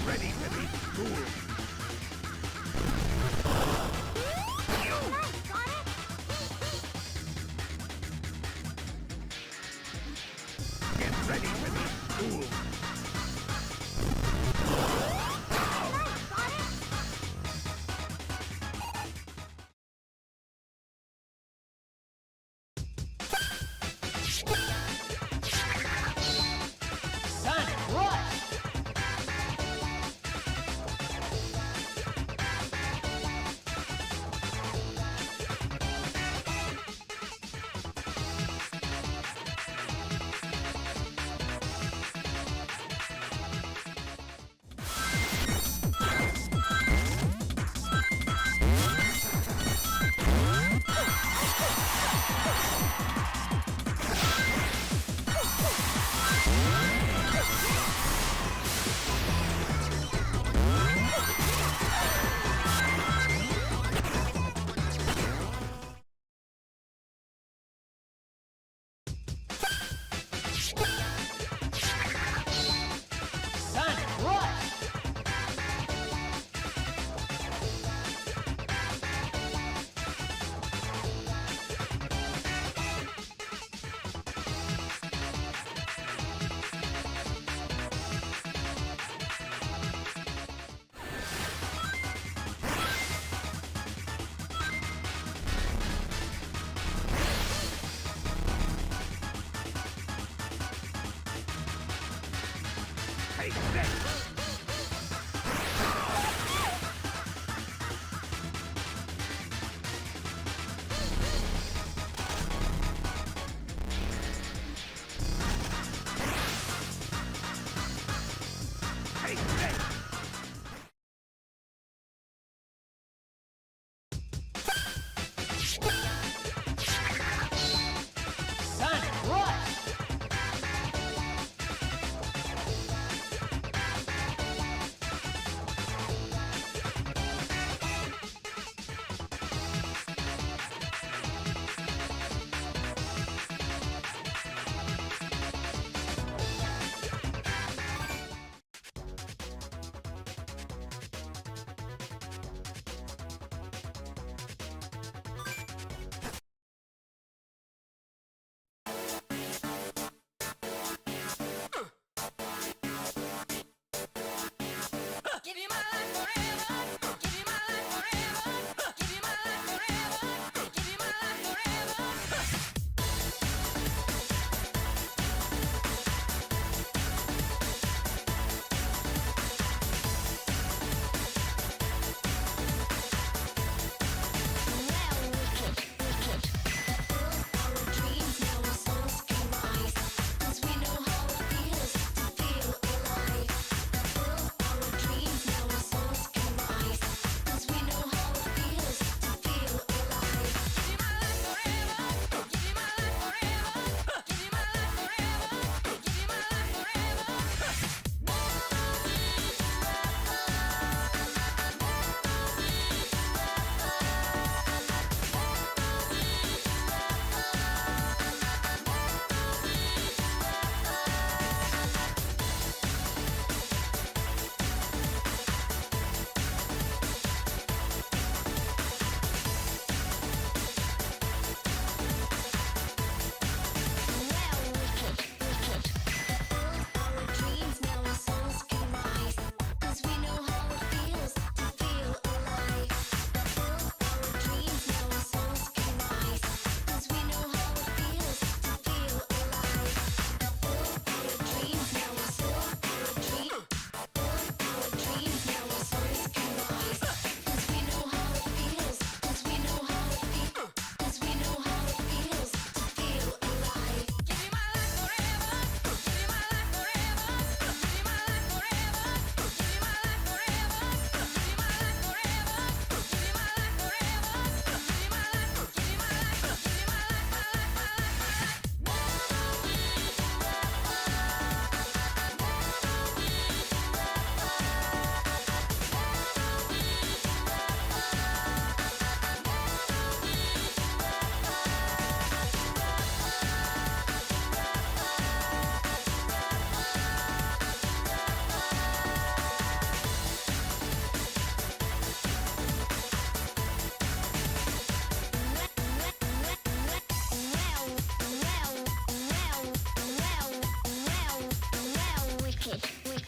ready to be schooled. Nice, got it? Get ready to be schooled. Nice, got it? Sonic Rush! Sonic Rush! Take this! Take this! Sonic Rush!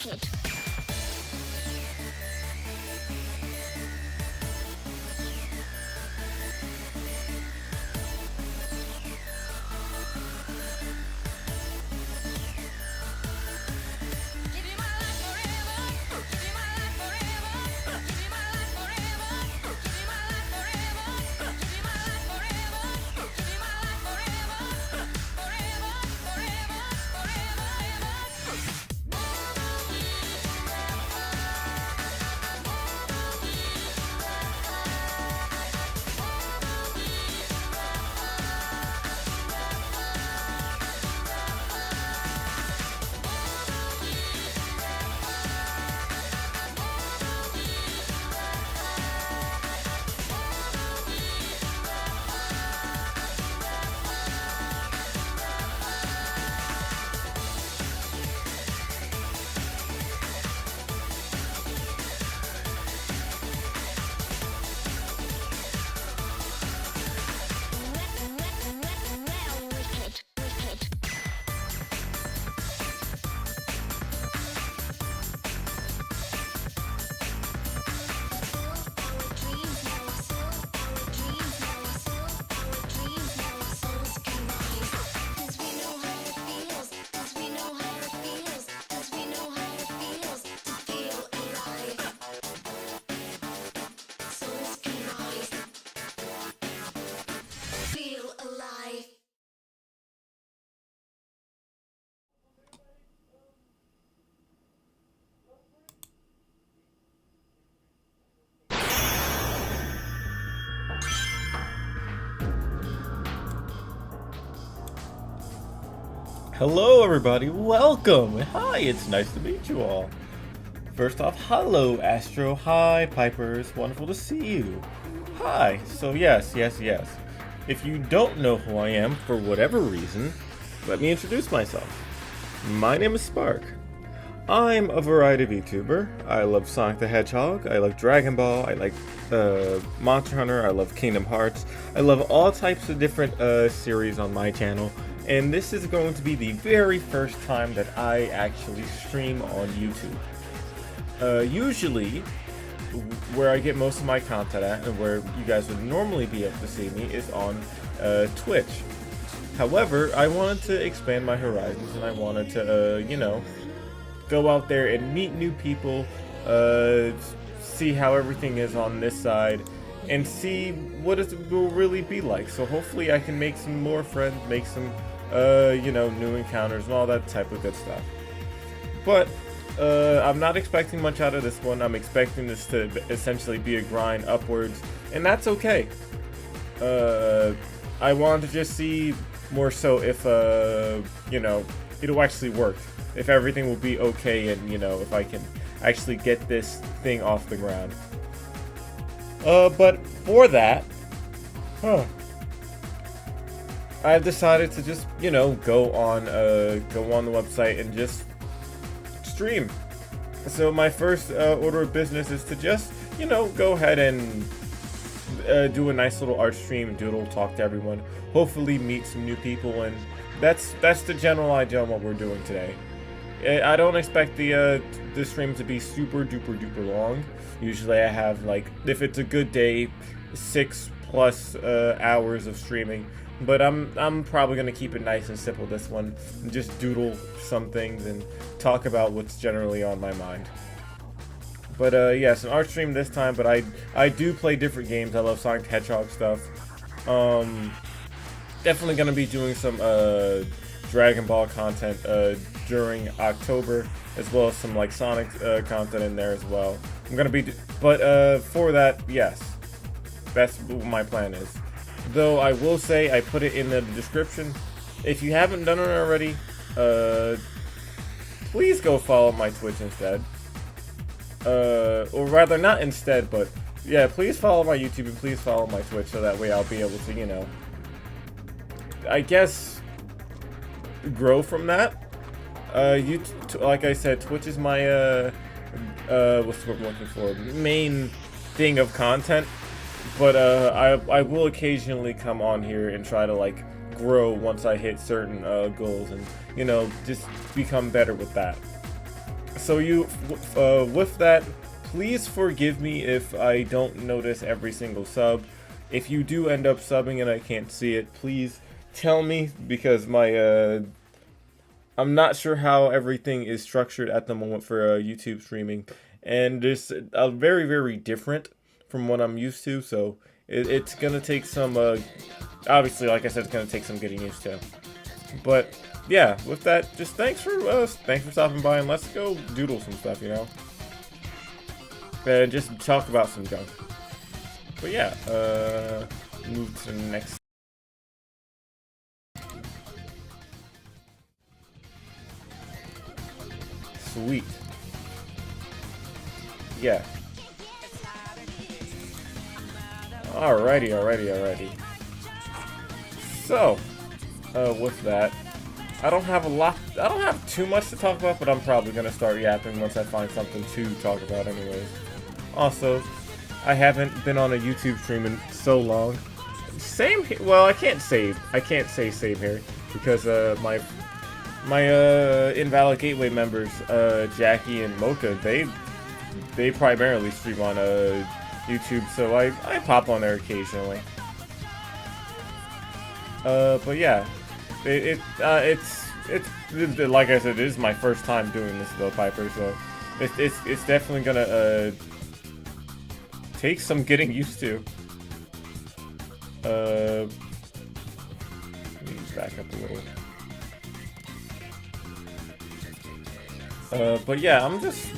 wicked. Hello everybody, welcome! Hi, it's nice to meet you all. First off, hello Astro, hi Pipers, wonderful to see you. Hi, so yes. If you don't know who I am, for whatever reason, let me introduce myself. My name is Spark. I'm a variety VTuber. I love Sonic the Hedgehog, I like Dragon Ball, I like Monster Hunter, I love Kingdom Hearts. I love all types of different series on my channel. And this is going to be the very first time that I actually stream on YouTube. Usually, where I get most of my content at, and where you guys would normally be able to see me, is on Twitch. However, I wanted to expand my horizons, and I wanted to, go out there and meet new people, see how everything is on this side, and see what it will really be like. So hopefully I can make some more friends, make some new encounters and all that type of good stuff. But I'm not expecting much out of this one. I'm expecting this to essentially be a grind upwards, and that's okay. I wanted to just see more so if it'll actually work, if everything will be okay, and if I can actually get this thing off the ground. But for that, I've decided to just, go on the website and just stream. So my first order of business is to just, go ahead and do a nice little art stream, doodle, talk to everyone, hopefully meet some new people, and that's the general idea on what we're doing today. I don't expect the stream to be super duper long. Usually I have, like, if it's a good day, 6+ hours of streaming. But I'm probably gonna keep it nice and simple this one, and just doodle some things and talk about what's generally on my mind. But yes, an art stream this time. But I do play different games. I love Sonic the Hedgehog stuff. Definitely gonna be doing some Dragon Ball content during October, as well as some like Sonic content in there as well. I'm gonna be, but for that, yes, that's what my plan is. Though I will say, I put it in the description. If you haven't done it already, please go follow my Twitch instead. Or rather, not instead, but yeah, please follow my YouTube and please follow my Twitch, so that way I'll be able to, I guess, grow from that. Like I said, Twitch is my, what's the word I'm looking for? Main thing of content. But I will occasionally come on here and try to like grow once I hit certain goals, and just become better with that. So with that, please forgive me if I don't notice every single sub. If you do end up subbing and I can't see it, please tell me, because I'm not sure how everything is structured at the moment for YouTube streaming, and it's very, very different from what I'm used to. So it's gonna take some, obviously, like I said, it's gonna take some getting used to. But yeah, with that, just thanks for stopping by, and let's go doodle some stuff, you know, and just talk about some junk. But yeah, move to the next. Sweet. Yeah. Alrighty. So, with that, I don't have too much to talk about, but I'm probably gonna start yapping once I find something to talk about anyways. Also, I haven't been on a YouTube stream in so long. Well, I can't say same here, because my Invalid Gateway members, Jackie and Mocha, they primarily stream on YouTube, so I pop on there occasionally. But yeah, it's like I said, it is my first time doing this though, Piper. So it's definitely gonna take some getting used to. Let me back up a little. But yeah, I'm just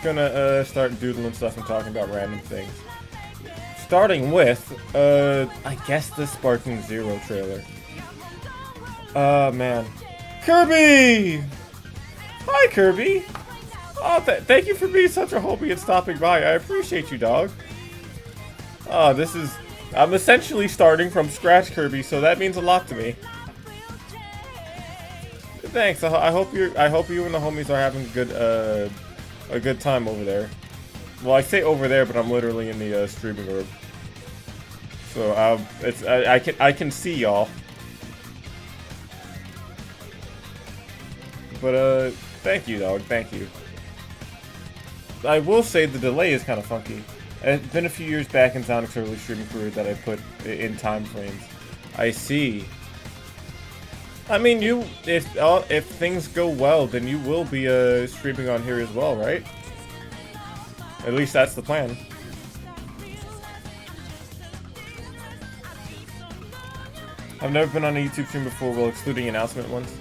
gonna start doodling stuff and talking about random things. Starting with, I guess the Sparking Zero trailer. Man. Kirby! Hi, Kirby! Oh, thank you for being such a homie and stopping by. I appreciate you, dog. Oh, I'm essentially starting from scratch, Kirby, so that means a lot to me. Thanks. I hope you and the homies are having a good time over there. Well, I say over there, but I'm literally in the streaming room. So I can see y'all. But thank you, dog. Thank you. I will say the delay is kind of funky. It's been a few years back in Sonic's early streaming career that I put in time frames. I see. I mean, if things go well, then you will be streaming on here as well, right? At least that's the plan. I've never been on a YouTube stream before, well, excluding announcement ones.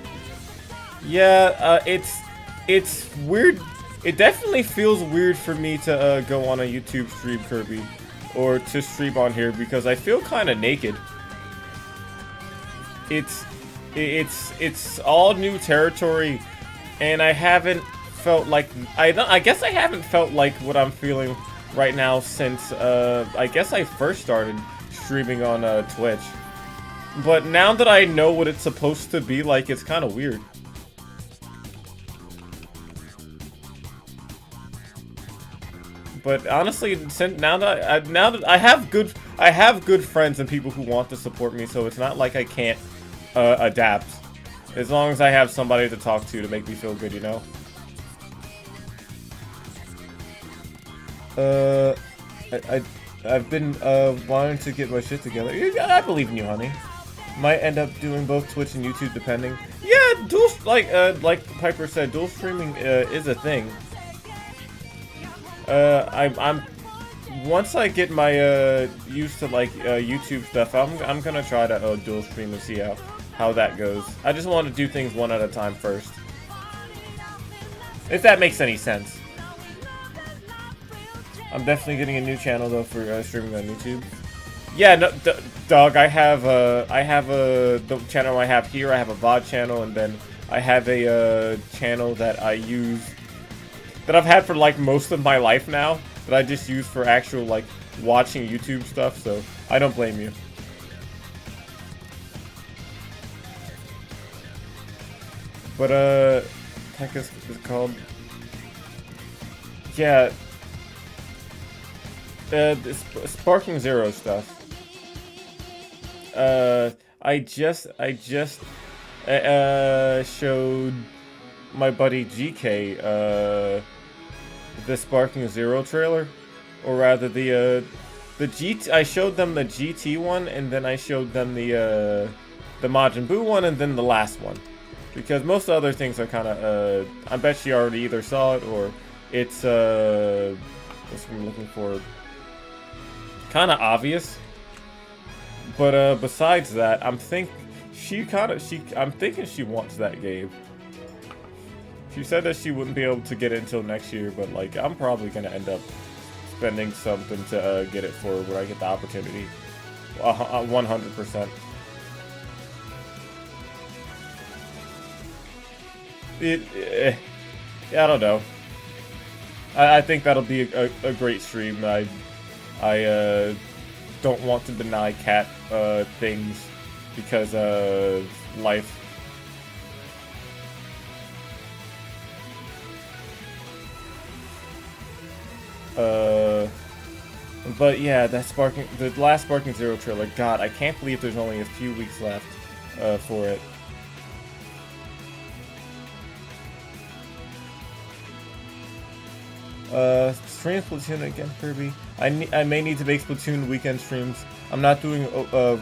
Yeah, it's weird. It definitely feels weird for me to go on a YouTube stream, Kirby, or to stream on here, because I feel kind of naked. It's all new territory, and I haven't felt like I guess I haven't felt like what I'm feeling right now since I guess I first started streaming on Twitch. But now that I know what it's supposed to be like, it's kind of weird. But honestly, now that I have good friends and people who want to support me, so it's not like I can't adapt. As long as I have somebody to talk to make me feel good, you know. I've been wanting to get my shit together. I believe in you, honey. Might end up doing both Twitch and YouTube, depending. Yeah, like Piper said, dual streaming is a thing. I'm once I get my used to like YouTube stuff, I'm gonna try to dual stream and see how that goes. I just want to do things one at a time first, if that makes any sense. I'm definitely getting a new channel though for streaming on YouTube. Yeah, no, dog. I have the channel I have here. I have a VOD channel, and then I have a channel that I use that I've had for like most of my life now, that I just use for actual like watching YouTube stuff. So I don't blame you. But heck is called? Yeah. Sparking Zero stuff. I just showed my buddy GK the Sparking Zero trailer, or rather the GT. I showed them the GT one, and then I showed them the Majin Buu one, and then the last one, because most other things are kind of I bet she already either saw it or it's what's I'm looking for, kind of obvious. But besides that, I'm thinking she wants that game. She said that she wouldn't be able to get it until next year, but like I'm probably gonna end up spending something to get it for when I get the opportunity. 100%. Yeah, I don't know. I think that'll be a great stream. I don't want to deny Cat things because of life. But yeah, the last Sparking Zero trailer. God, I can't believe there's only a few weeks left for it. Stream Splatoon again, Kirby. I may need to make Splatoon weekend streams. I'm not doing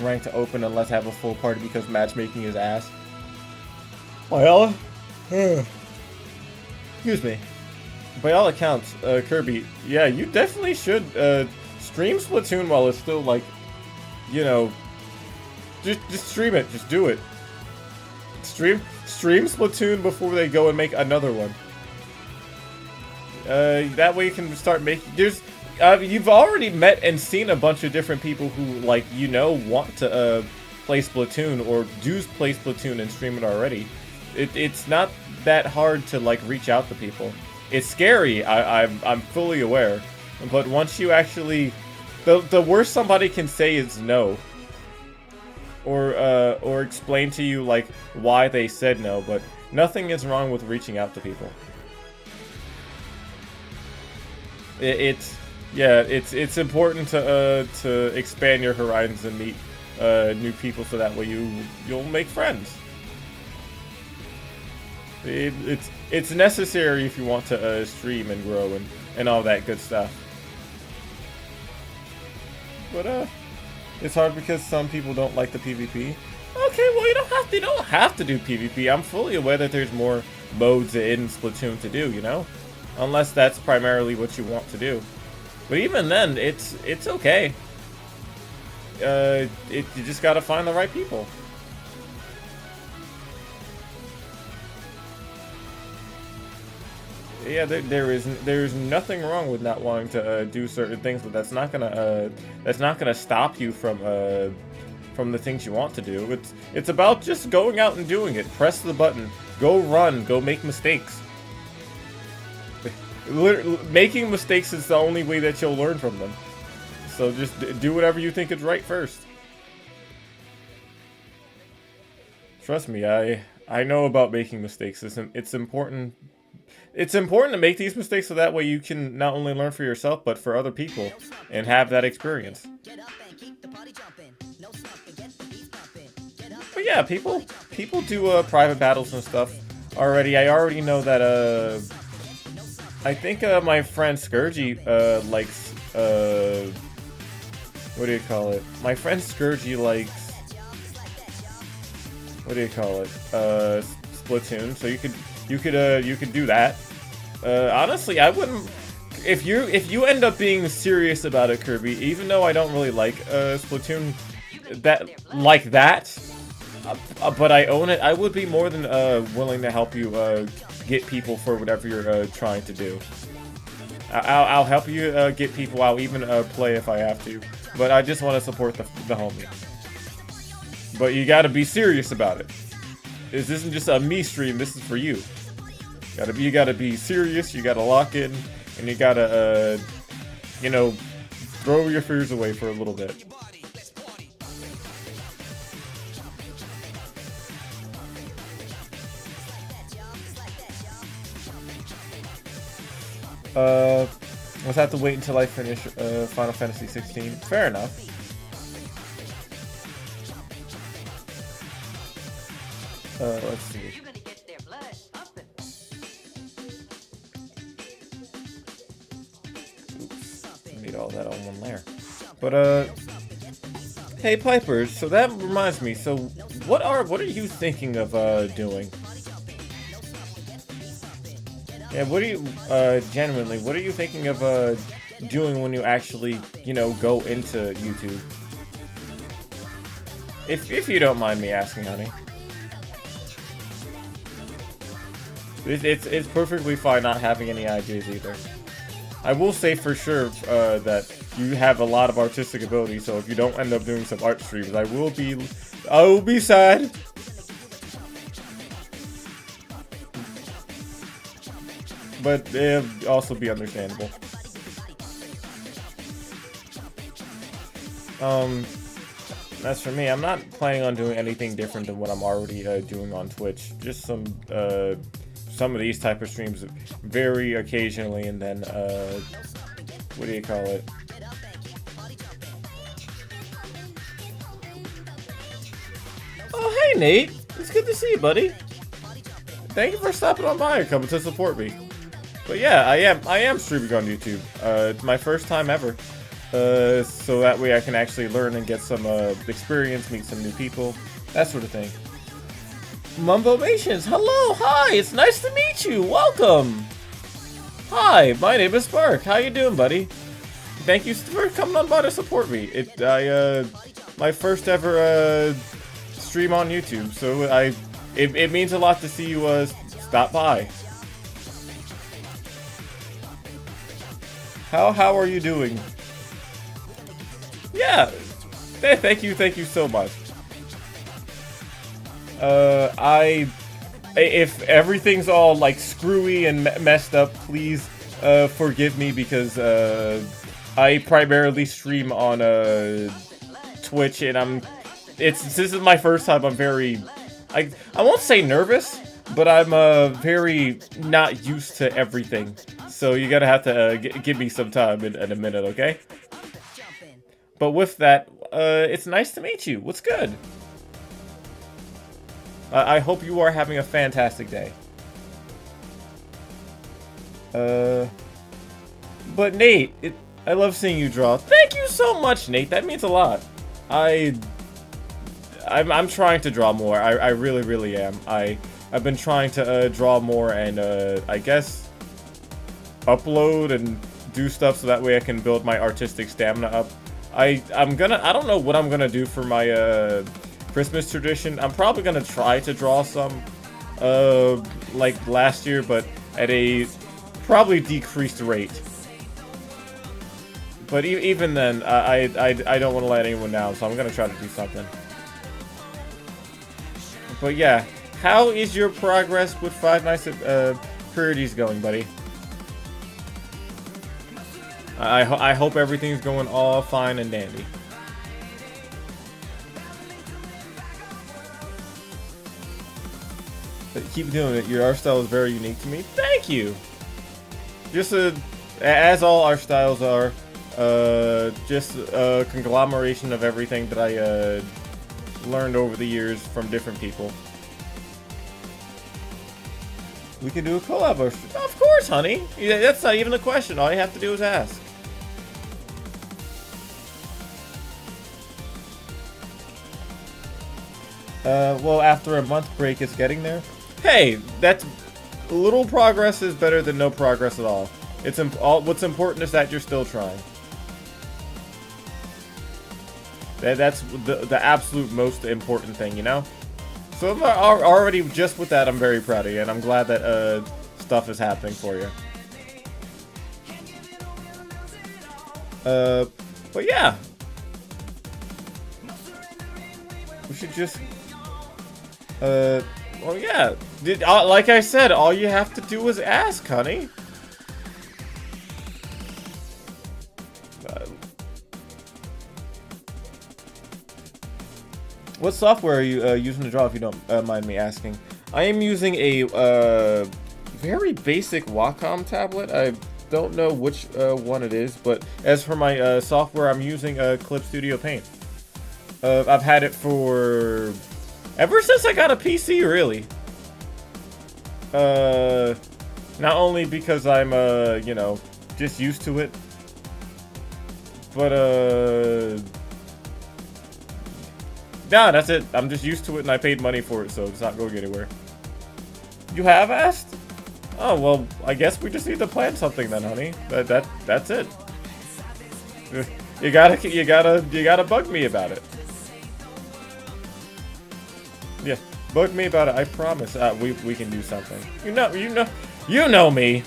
rank to open unless I have a full party because matchmaking is ass. Well, excuse me. By all accounts, Kirby, yeah, you definitely should stream Splatoon while it's still like, you know, just stream it, just do it. Stream Splatoon before they go and make another one. That way you can start making. You've already met and seen a bunch of different people who, like, you know, want to play Splatoon or do play Splatoon and stream it already. It's not that hard to like reach out to people. It's scary. I'm fully aware, but once you actually, the worst somebody can say is no, or explain to you like why they said no. But nothing is wrong with reaching out to people. It's important to expand your horizons and meet new people, so that way you'll make friends. It's necessary if you want to stream and grow and all that good stuff. But it's hard because some people don't like the PvP. Okay, well you don't have to do PvP. I'm fully aware that there's more modes in Splatoon to do, you know, unless that's primarily what you want to do. But even then, it's okay. You just gotta find the right people. Yeah, there's nothing wrong with not wanting to do certain things, but that's not gonna stop you from the things you want to do. It's about just going out and doing it. Press the button, go run, go make mistakes. Making mistakes is the only way that you'll learn from them. So just do whatever you think is right first. Trust me, I know about making mistakes. It's important. It's important to make these mistakes so that way you can not only learn for yourself, but for other people, and have that experience. But yeah, people do private battles and stuff already. I already know that I think my friend Scourgy likes what do you call it? My friend Scourgy likes, what do you call it? Splatoon. So you could do that. Honestly, I wouldn't. If you end up being serious about it, Kirby, even though I don't really like Splatoon that, but I own it, I would be more than willing to help you get people for whatever you're trying to do. I'll help you get people. I'll even play if I have to. But I just want to support the homie. But you got to be serious about it. This isn't just a me stream. This is for you. You gotta be serious. You gotta lock in, and you gotta, you know, throw your fears away for a little bit. Let's have to wait until I finish Final Fantasy 16. Fair enough. Let's see. all that on one layer. But hey Pipers, so that reminds me. So what are you thinking of doing? Yeah, what are you genuinely? What are you thinking of doing when you actually, you know, go into YouTube? If you don't mind me asking, honey. It's perfectly fine not having any ideas either. I will say for sure that you have a lot of artistic ability, so if you don't end up doing some art streams, I will be sad. But it'll also be understandable. As for me, I'm not planning on doing anything different than what I'm already doing on Twitch. Just some of these type of streams very occasionally, and then what do you call it? Oh, hey Nate, it's good to see you, buddy. Thank you for stopping on by and coming to support me. But yeah, I am streaming on YouTube. It's my first time ever. So that way I can actually learn and get some experience, meet some new people, that sort of thing. Mumbomations, hello, hi, it's nice to meet you, welcome. Hi, my name is Spark, how you doing, buddy? Thank you for coming on by to support me. My first ever stream on YouTube, so it means a lot to see you stop by. How are you doing? Yeah, thank you so much. If everything's all like screwy and messed up, please forgive me, because I primarily stream on Twitch, and this is my first time. I'm very, I won't say nervous, but I'm very not used to everything. So you're gonna have to give me some time in a minute, okay? But with that, it's nice to meet you. What's good? I hope you are having a fantastic day. But Nate, I love seeing you draw. Thank you so much, Nate. That means a lot. I'm trying to draw more. I really am. I've been trying to draw more and I guess upload and do stuff so that way I can build my artistic stamina up. I don't know what I'm gonna do for my Christmas tradition. I'm probably gonna try to draw some like last year, but at a probably decreased rate. But even then, I don't want to let anyone down, so I'm gonna try to do something. But yeah, how is your progress with Five Nights at Freddy's going, buddy? I hope everything's going all fine and dandy. But keep doing it. Your art style is very unique to me. Thank you. Just as all art styles are, just a conglomeration of everything that I learned over the years from different people. We can do a collab. Of course, honey. Yeah, that's not even a question. All you have to do is ask. Well, after a month break, it's getting there. Hey, that's little progress is better than no progress at all. What's important is that you're still trying. That's the absolute most important thing, you know? So I'm already, just with that, I'm very proud of you, and I'm glad that stuff is happening for you. But yeah. We should just... well, yeah. Like I said, all you have to do is ask, honey. What software are you using to draw, if you don't mind me asking? I am using a very basic Wacom tablet. I don't know which one it is, but as for my software, I'm using Clip Studio Paint. I've had it for... ever since I got a PC, really. Not only because I'm, you know, just used to it, But, nah, that's it. I'm just used to it and I paid money for it, so it's not going anywhere. You have asked? Oh, well, I guess we just need to plan something then, honey. That's it. You gotta bug me about it. Yeah, bug me about it. I promise. We can do something. You know me.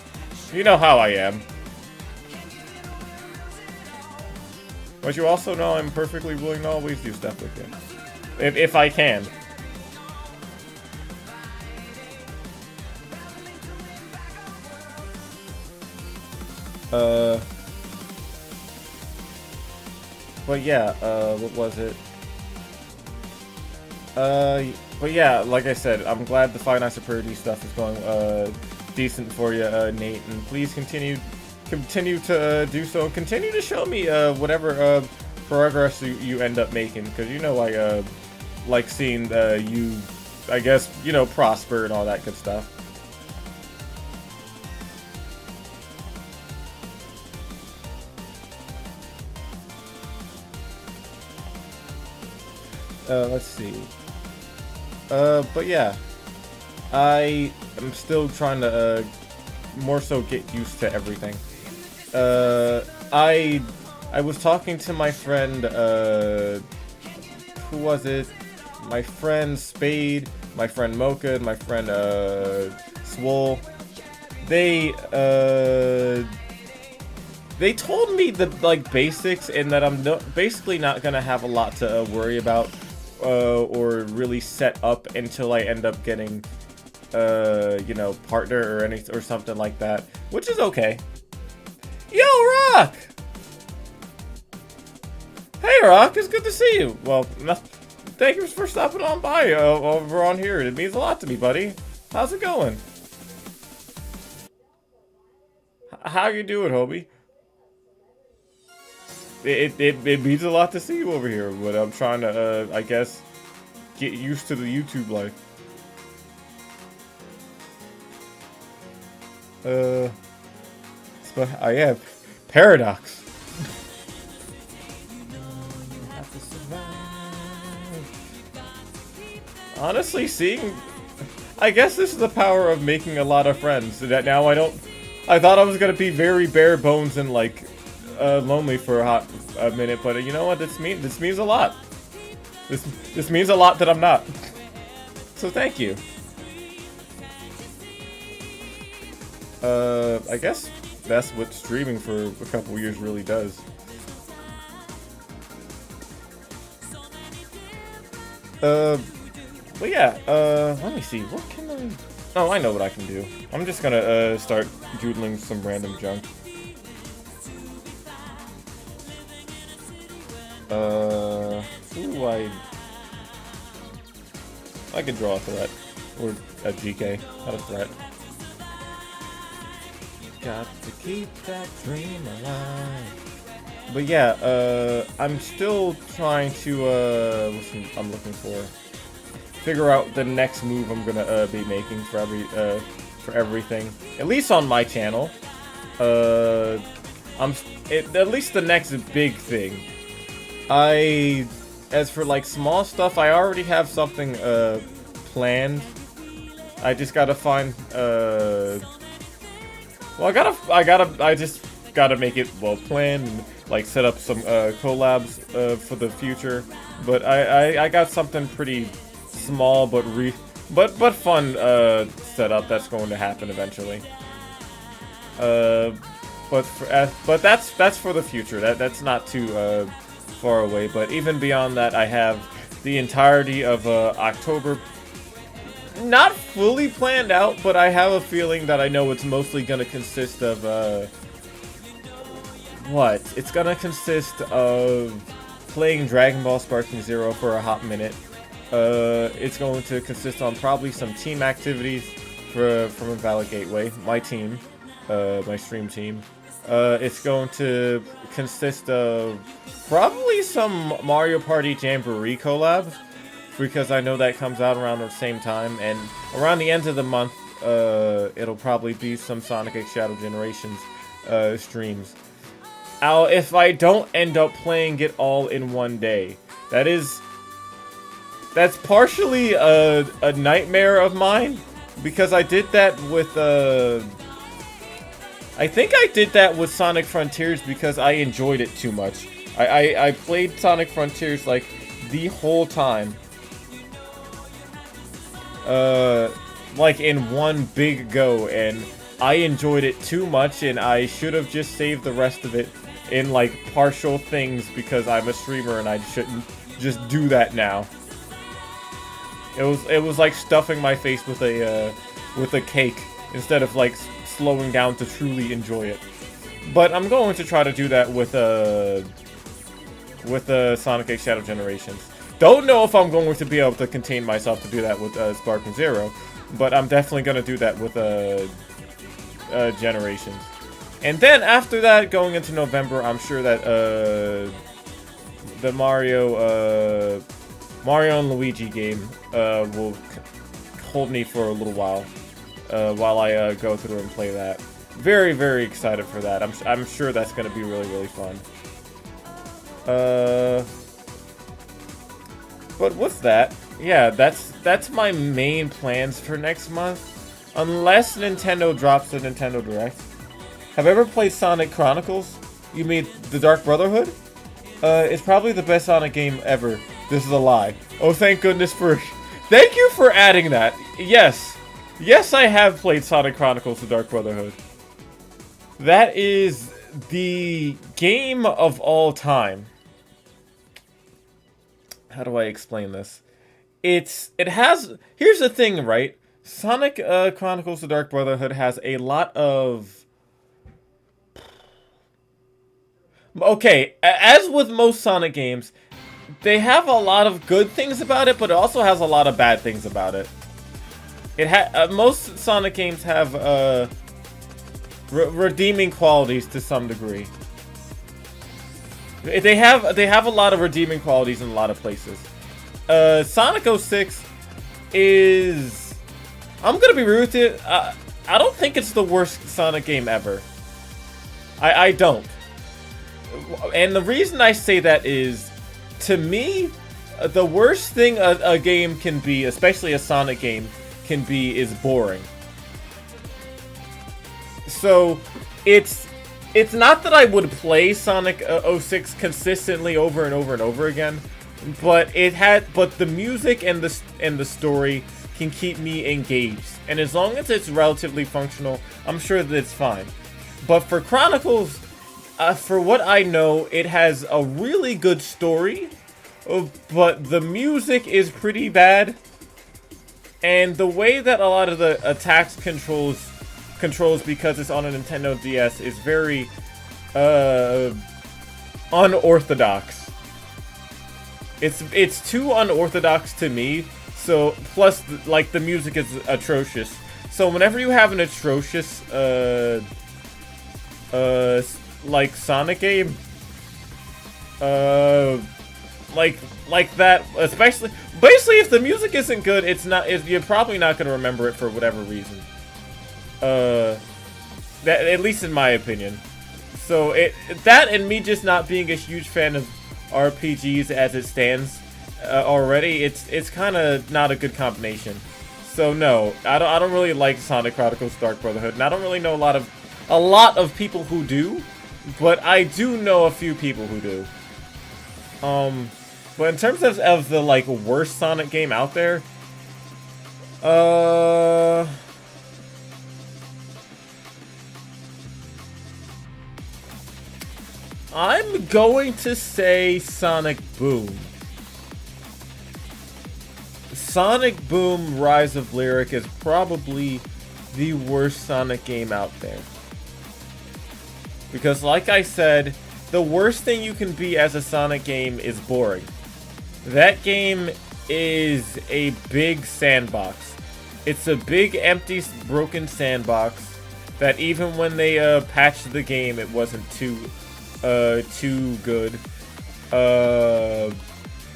You know how I am. But you also know I'm perfectly willing to always do stuff with you, if I can. But yeah, what was it? But yeah, like I said, I'm glad the Five Nights at Freddy's stuff is going, decent for you, Nate, and please continue to do so, and continue to show me, whatever, progress you end up making, because, you know, I, like seeing, you, I guess, you know, prosper and all that good stuff. Let's see. But yeah, I am still trying to, more so get used to everything. I was talking to my friend, who was it? My friend Spade, my friend Mocha, and my friend, Swole. They told me the, like, basics, and that I'm basically not gonna have a lot to worry about, or really set up until I end up getting, you know, partner or something like that, which is okay. Yo, Rock! Hey, Rock, it's good to see you. Well, thank you for stopping on by over on here. It means a lot to me, buddy. How's it going? How you doing, Hobie? It means a lot to see you over here, but I'm trying to, I guess, get used to the YouTube life. I have Paradox. Honestly, I guess this is the power of making a lot of friends. That now I thought I was gonna be very bare bones and like lonely for a minute, but you know what? This means a lot. This means a lot that I'm not. So thank you. I guess that's what streaming for a couple years really does. But yeah, let me see, what can I... Oh, I know what I can do. I'm just gonna, start doodling some random junk. Ooh, I could draw a threat. Or a GK, not a threat. Got to keep that dream alive. But yeah, I'm still trying to, I'm looking for... Figure out the next move I'm gonna, be making for everything. At least on my channel. At least the next big thing. As for like small stuff, I already have something, planned. I just gotta find, well, I just gotta make it well planned and like set up some collabs for the future. But I got something pretty small but fun setup that's going to happen eventually. But that's for the future. That's not too far away. But even beyond that, I have the entirety of October. Not fully planned out, but I have a feeling that I know it's mostly going to consist of, what? It's going to consist of playing Dragon Ball Sparking Zero for a hot minute. It's going to consist on probably some team activities from Invalid Gateway, my team, my stream team. It's going to consist of probably some Mario Party Jamboree collabs, because I know that comes out around the same time, and around the end of the month, it'll probably be some Sonic X Shadow Generations streams. if I don't end up playing it all in one day. That's partially a nightmare of mine, because I did that with I think I did that with Sonic Frontiers because I enjoyed it too much. I played Sonic Frontiers like the whole time. Like in one big go, and I enjoyed it too much, and I should have just saved the rest of it in like partial things because I'm a streamer and I shouldn't just do that now. It was like stuffing my face with a cake instead of like slowing down to truly enjoy it. But I'm going to try to do that with Sonic X Shadow Generations. Don't know if I'm going to be able to contain myself to do that with Sparking Zero, but I'm definitely going to do that with Generations. And then after that, going into November, I'm sure that the Mario and Luigi game will hold me for a little while I go through and play that. Very, very excited for that. I'm sure that's going to be really, really fun. But with that, yeah, that's my main plans for next month. Unless Nintendo drops the Nintendo Direct. Have you ever played Sonic Chronicles? You mean the Dark Brotherhood? It's probably the best Sonic game ever. This is a lie. Oh, thank goodness for... Thank you for adding that. Yes. Yes, I have played Sonic Chronicles: The Dark Brotherhood. That is the game of all time. How do I explain this? Here's the thing, right? Sonic Chronicles: The Dark Brotherhood has a lot of... Okay, as with most Sonic games, they have a lot of good things about it, but it also has a lot of bad things about it. Most Sonic games have redeeming qualities to some degree. They have a lot of redeeming qualities in a lot of places. Sonic 06 is... I'm gonna be rude with it. I don't think it's the worst Sonic game ever. I don't. And the reason I say that is, to me, the worst thing a game can be, especially a Sonic game, can be is boring. So, it's not that I would play Sonic 06 consistently over and over and over again, but the music and the story can keep me engaged. And as long as it's relatively functional, I'm sure that it's fine. But for Chronicles, for what I know, it has a really good story, but the music is pretty bad. And the way that a lot of the attacks controls because it's on a Nintendo DS is very unorthodox. It's too unorthodox to me. So plus like the music is atrocious. So whenever you have an atrocious like Sonic game, like that, especially basically if the music isn't good, you're probably not gonna remember it for whatever reason. That, at least in my opinion. So that and me just not being a huge fan of RPGs as it stands already, it's kind of not a good combination. So no, I don't really like Sonic Chronicles: Dark Brotherhood, and I don't really know a lot of people who do, but I do know a few people who do. But in terms of the like worst Sonic game out there, I'm going to say Sonic Boom. Sonic Boom Rise of Lyric is probably the worst Sonic game out there. Because like I said, the worst thing you can be as a Sonic game is boring. That game is a big sandbox. It's a big, empty, broken sandbox that even when they patched the game, it wasn't too good.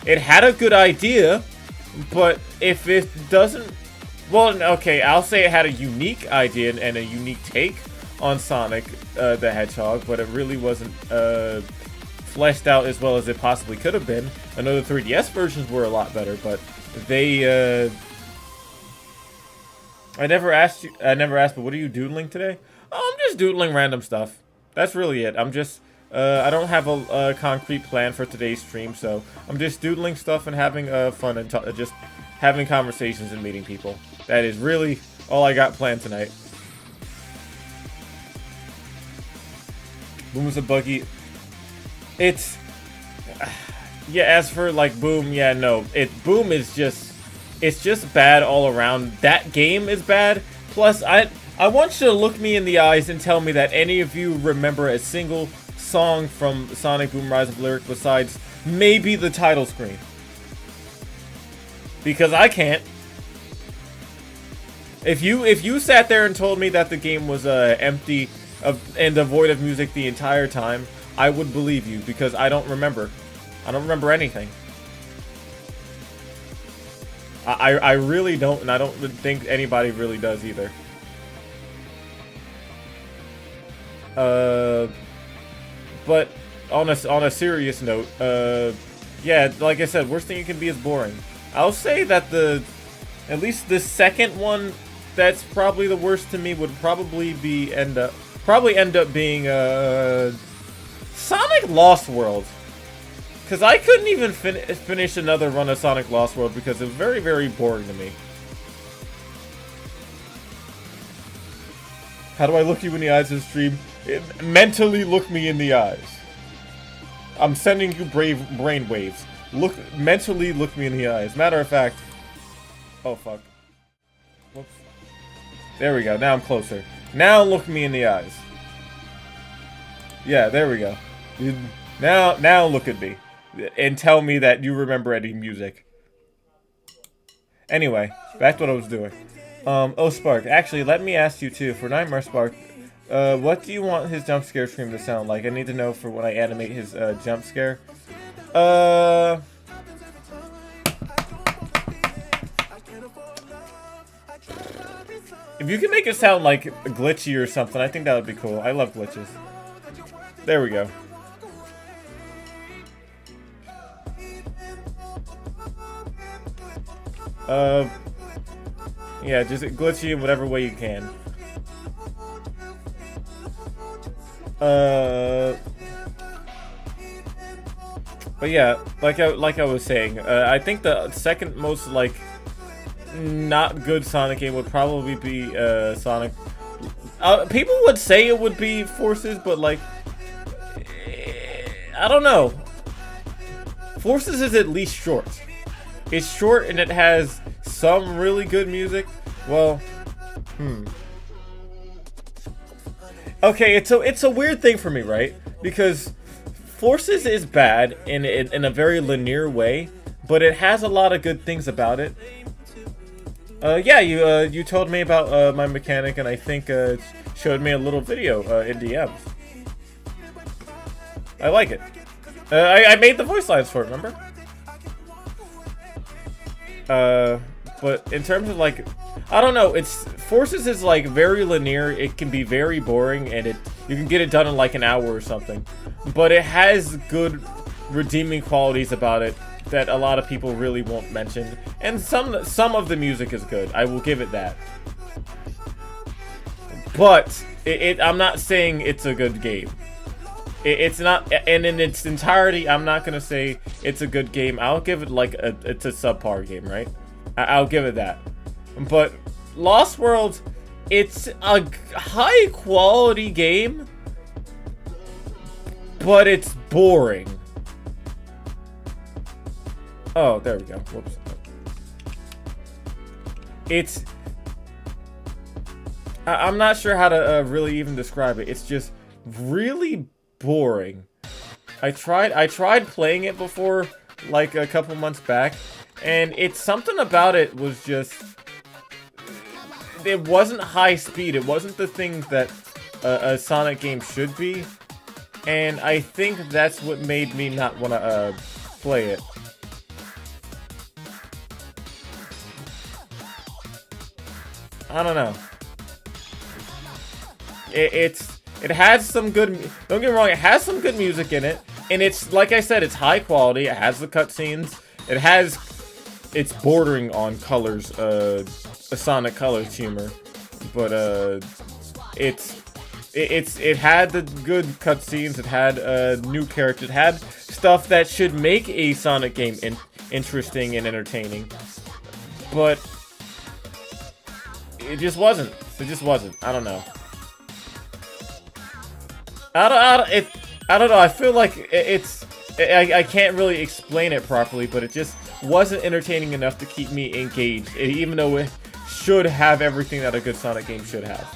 It had a good idea, but if it doesn't... Well, okay, I'll say it had a unique idea and a unique take on Sonic the Hedgehog, but it really wasn't fleshed out as well as it possibly could have been. I know the 3DS versions were a lot better, but they I never asked, but what are you doodling today? Oh, I'm just doodling random stuff. That's really it. I'm just, I don't have a concrete plan for today's stream, so I'm just doodling stuff and having fun and just having conversations and meeting people. That is really all I got planned tonight. Boom is a buggy. It's, yeah, as for like Boom, yeah, no. Boom is just, it's just bad all around. That game is bad. Plus, I want you to look me in the eyes and tell me that any of you remember a single song from Sonic Boom Rise of Lyric besides maybe the title screen. Because I can't. If you sat there and told me that the game was empty and devoid of music the entire time, I would believe you because I don't remember. I don't remember anything. I really don't, and I don't think anybody really does either. But on a serious note, yeah, like I said, worst thing you can be is boring. I'll say that at least the second one that's probably the worst to me would probably end up being Sonic Lost World. Because I couldn't even finish another run of Sonic Lost World because it was very, very boring to me. How do I look you in the eyes of the stream? Mentally look me in the eyes. I'm sending you brain waves. Mentally look me in the eyes. Matter of fact... Oh, fuck. Whoops. There we go. Now I'm closer. Now look me in the eyes. Yeah, there we go. Now look at me. And tell me that you remember any music. Anyway, back to what I was doing. Oh, Spark. Actually, let me ask you too. For Nightmare Spark, what do you want his jump scare scream to sound like? I need to know for when I animate his jump scare. If you can make it sound like glitchy or something, I think that would be cool. I love glitches. There we go. Yeah, just glitchy in whatever way you can. But yeah, like I was saying, I think the second most like not good Sonic game would probably be Sonic. People would say it would be Forces, but like I don't know. Forces is at least short. It's short and it has some really good music. Well, okay, it's a weird thing for me, right? Because Forces is bad in a very linear way, but it has a lot of good things about it. Yeah, you told me about my mechanic, and I think showed me a little video in DMs. I like it. I made the voice lines for it, remember? But in terms of like, I don't know, Forces is like very linear. It can be very boring, and you can get it done in like an hour or something. But it has good redeeming qualities about it that a lot of people really won't mention. And some of the music is good. I will give it that. But I'm not saying it's a good game. It's not, and in its entirety, I'm not gonna say it's a good game. I'll give it like it's a subpar game, right? I'll give it that. But Lost World, it's a high quality game, but it's boring. Oh, there we go. Whoops. I'm not sure how to really even describe it. It's just really boring. I tried playing it before, like a couple months back, and it's something about it was just, it wasn't high speed. It wasn't the things that a Sonic game should be, and I think that's what made me not want to play it. I don't know. it has some good. Don't get me wrong, it has some good music in it, and it's like I said, it's high quality. It has the cutscenes. It's bordering on Colors, a Sonic Colors humor, but it had the good cutscenes. It had new characters. It had stuff that should make a Sonic game interesting and entertaining, but it just wasn't. It just wasn't. I don't know. I don't know. I feel like I can't really explain it properly, but it just wasn't entertaining enough to keep me engaged, even though it should have everything that a good Sonic game should have.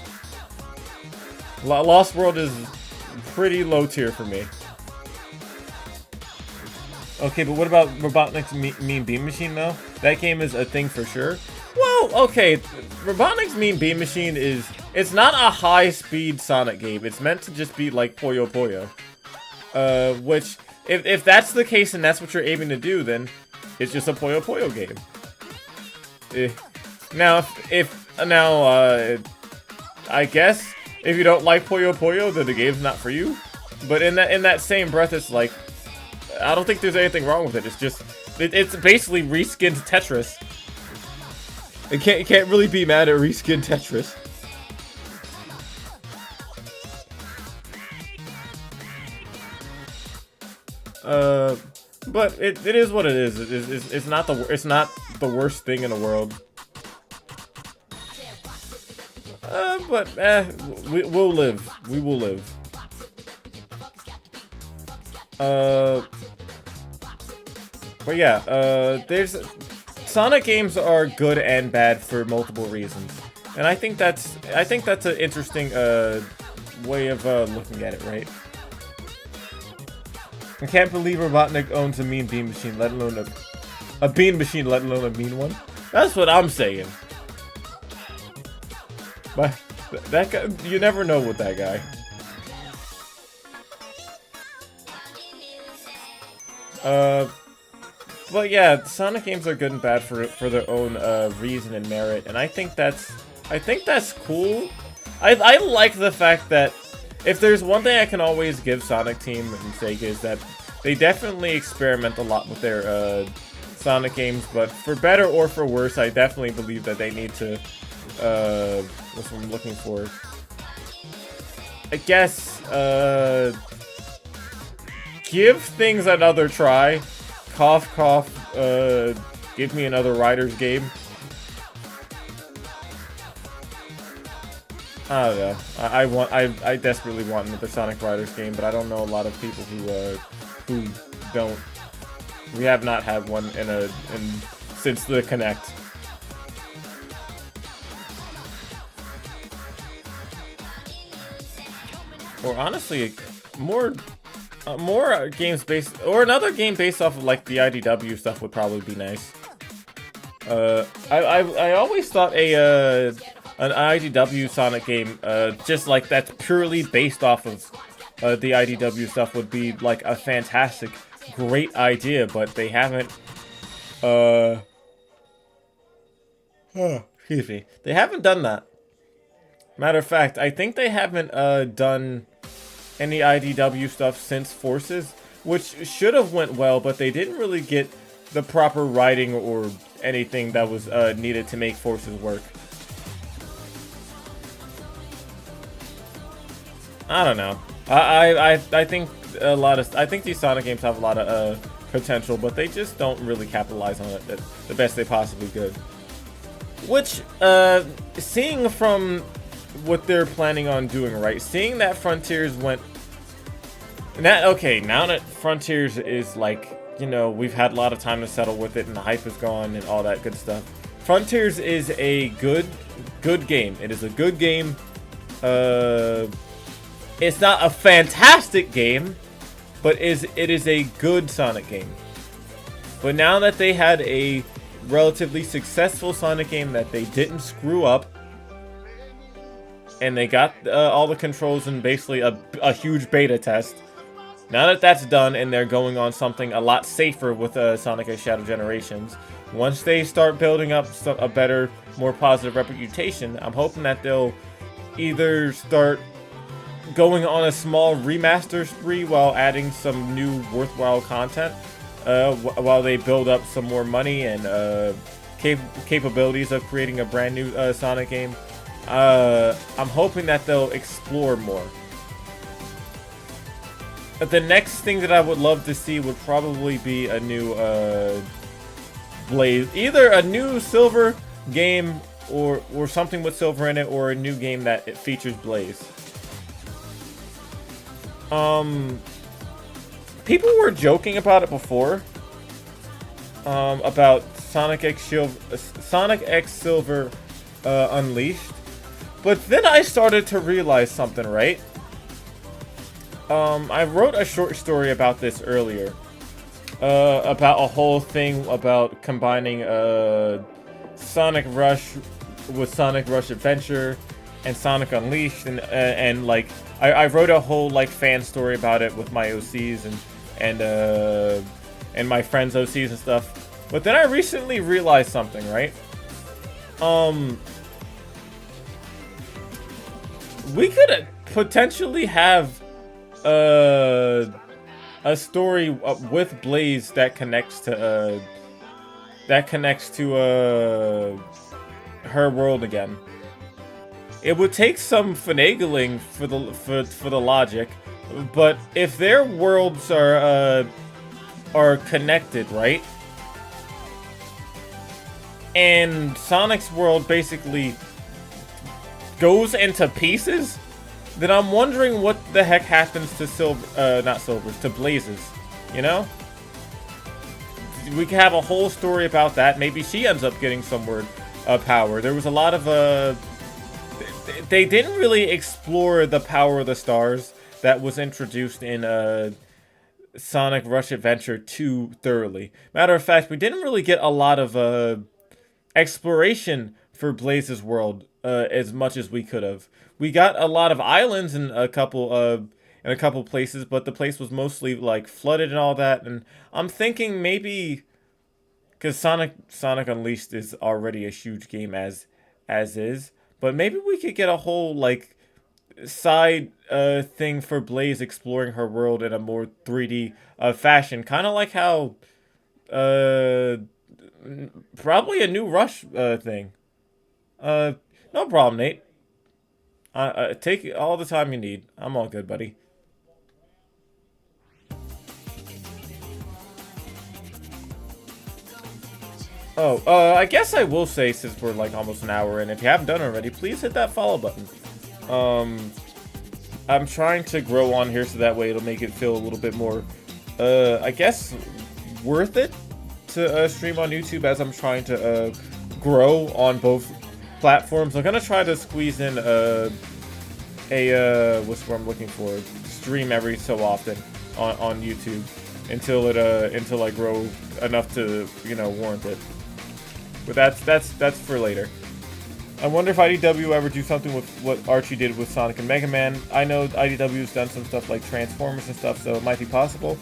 Lost World is pretty low tier for me. Okay, but what about Robotnik's Mean Bean Machine, though? That game is a thing for sure. Well, okay, Robotnik's Mean Bean Machine it's not a high-speed Sonic game. It's meant to just be like Puyo Puyo. Which, if that's the case and that's what you're aiming to do, then it's just a Puyo Puyo game. Now, I guess if you don't like Puyo Puyo, then the game's not for you. But in that same breath, it's like, I don't think there's anything wrong with it. It's just, it's basically reskinned Tetris. You can't really be mad at reskinned Tetris. But it is what it is. It's not the worst thing in the world. We'll live. We will live. But yeah, Sonic games are good and bad for multiple reasons, and I think that's an interesting way of looking at it, right? I can't believe Robotnik owns a Mean Bean Machine, let alone a Bean Machine, let alone a mean one. That's what I'm saying. But that guy, you never know with that guy. But yeah, Sonic games are good and bad for their own reason and merit, and I think that's cool. I like the fact that if there's one thing I can always give Sonic Team and Sega is that they definitely experiment a lot with their Sonic games, but for better or for worse, I definitely believe that they need to what's what I'm looking for? I guess give things another try. Cough, cough, give me another Riders game. I don't know. I desperately want another Sonic Riders game, but I don't know a lot of people who don't. We have not had one since the Connect. Or honestly, more games based, or another game based off of like the IDW stuff would probably be nice. I always thought an IDW Sonic game, just like that's purely based off of the IDW stuff would be like a fantastic, great idea, but they haven't. Excuse me. They haven't done that. Matter of fact, I think they haven't done any IDW stuff since Forces, which should have went well, but they didn't really get the proper writing or anything that was needed to make Forces work. I don't know. I think I think these Sonic games have a lot of potential, but they just don't really capitalize on it the best they possibly could. Which, seeing from what they're planning on doing, right? Seeing that Frontiers went... now that Frontiers is like, you know, we've had a lot of time to settle with it and the hype is gone and all that good stuff. Frontiers is a good game. It is a good game. It's not a fantastic game, but it is a good Sonic game. But now that they had a relatively successful Sonic game that they didn't screw up, and they got all the controls in basically a huge beta test. Now that that's done and they're going on something a lot safer with Sonic X Shadow Generations, once they start building up a better, more positive reputation, I'm hoping that they'll either start going on a small remaster spree while adding some new worthwhile content, while they build up some more money and capabilities of creating a brand new Sonic game. I'm hoping that they'll explore more. But the next thing that I would love to see would probably be a new Blaze, either a new Silver game or something with Silver in it, or a new game that it features Blaze. People were joking about it before, about Sonic X Silver Unleashed, but then I started to realize something, right? I wrote a short story about this earlier, about a whole thing about combining Sonic Rush with Sonic Rush Adventure and Sonic Unleashed, and like I wrote a whole like fan story about it with my OCs and my friends' OCs and stuff. But then I recently realized something, right? We could potentially have a story with Blaze that connects to her world again. It would take some finagling for the logic, but if their worlds are connected, right? And Sonic's world basically goes into pieces, then I'm wondering what the heck happens to to Blaze's, you know? We could have a whole story about that. Maybe she ends up getting some word power. There was a lot of they didn't really explore the power of the stars that was introduced in Sonic Rush Adventure too thoroughly. Matter of fact, we didn't really get a lot of exploration for Blaze's world as much as we could have. We got a lot of islands in a couple places, but the place was mostly like flooded and all that. And I'm thinking maybe because Sonic Unleashed is already a huge game as is, but maybe we could get a whole like side thing for Blaze exploring her world in a more 3D fashion, kind of like how probably a new Rush thing. No problem, Nate. Take all the time you need. I'm all good, buddy. Oh, I guess I will say, since we're like almost an hour in, if you haven't done already, please hit that follow button. I'm trying to grow on here so that way it'll make it feel a little bit more, I guess, worth it to stream on YouTube, as I'm trying to grow on both platforms. I'm gonna try to squeeze in what's what I'm looking for, stream every so often on YouTube until I grow enough to, you know, warrant it. But that's for later. I wonder if IDW ever do something with what Archie did with Sonic and Mega Man. I know IDW's done some stuff like Transformers and stuff, so it might be possible.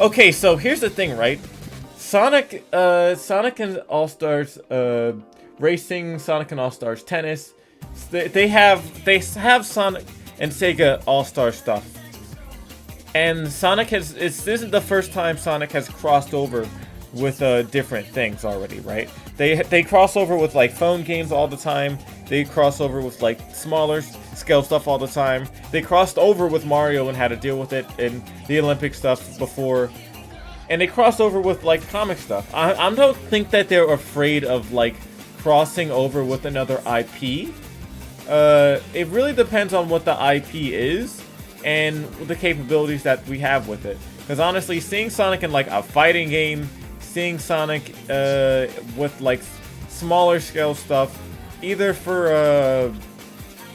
Okay, so here's the thing, right? Sonic and All-Stars Racing, Sonic and All-Stars Tennis. They have Sonic and Sega All-Star stuff. And this isn't the first time Sonic has crossed over with different things already, right? They cross over with like phone games all the time. They cross over with like smaller scale stuff all the time. They crossed over with Mario and had to deal with it in the Olympic stuff before. And they crossed over with like comic stuff. I don't think that they're afraid of like crossing over with another IP. It really depends on what the IP is and the capabilities that we have with it. Because honestly, seeing Sonic in like a fighting game, seeing Sonic with like smaller scale stuff, either for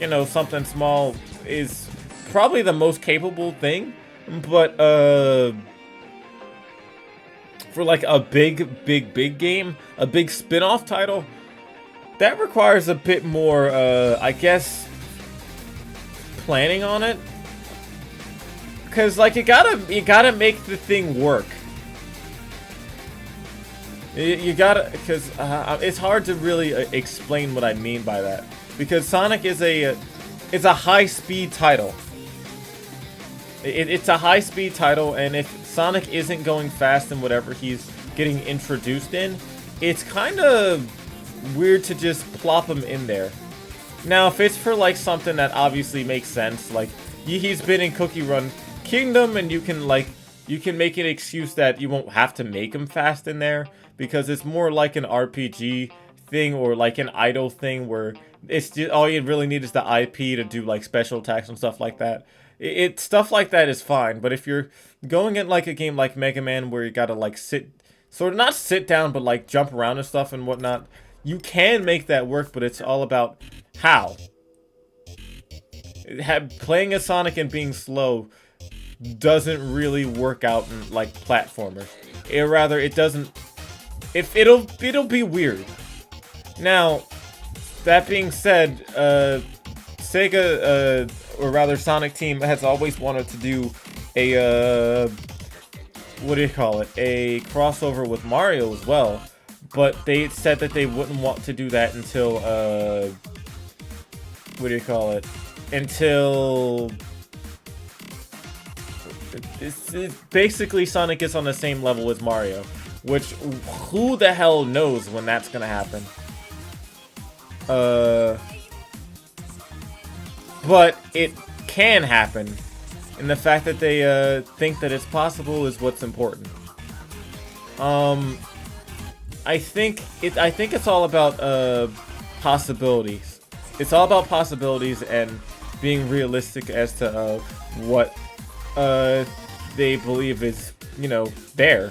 you know, something small, is probably the most capable thing. But for like a big game, a big spin-off title, that requires a bit more, I guess, planning on it. Cause like you gotta make the thing work. You gotta, cause it's hard to really explain what I mean by that. Because Sonic is a high-speed title. It's a high-speed title, and if Sonic isn't going fast in whatever he's getting introduced in, it's kind of weird to just plop him in there. Now, if it's for like something that obviously makes sense, like he's been in Cookie Run Kingdom, and you can make an excuse that you won't have to make him fast in there because it's more like an RPG thing or like an idle thing where it's just all you really need is the IP to do like special attacks and stuff like that. Stuff like that is fine, but if you're going at like a game like Mega Man where you gotta like not sit down, but like jump around and stuff and whatnot, you can make that work, but it's all about how. Playing as Sonic and being slow doesn't really work out in like platformers. It'll be weird. Now, that being said, Sega, or rather Sonic Team, has always wanted to do a, what do you call it? A crossover with Mario as well. But they said that they wouldn't want to do that until, what do you call it? Until it's basically Sonic is on the same level as Mario. Which, who the hell knows when that's gonna happen? But it can happen, and the fact that they think that it's possible is what's important. I think it's all about possibilities. It's all about possibilities and being realistic as to what they believe is, there.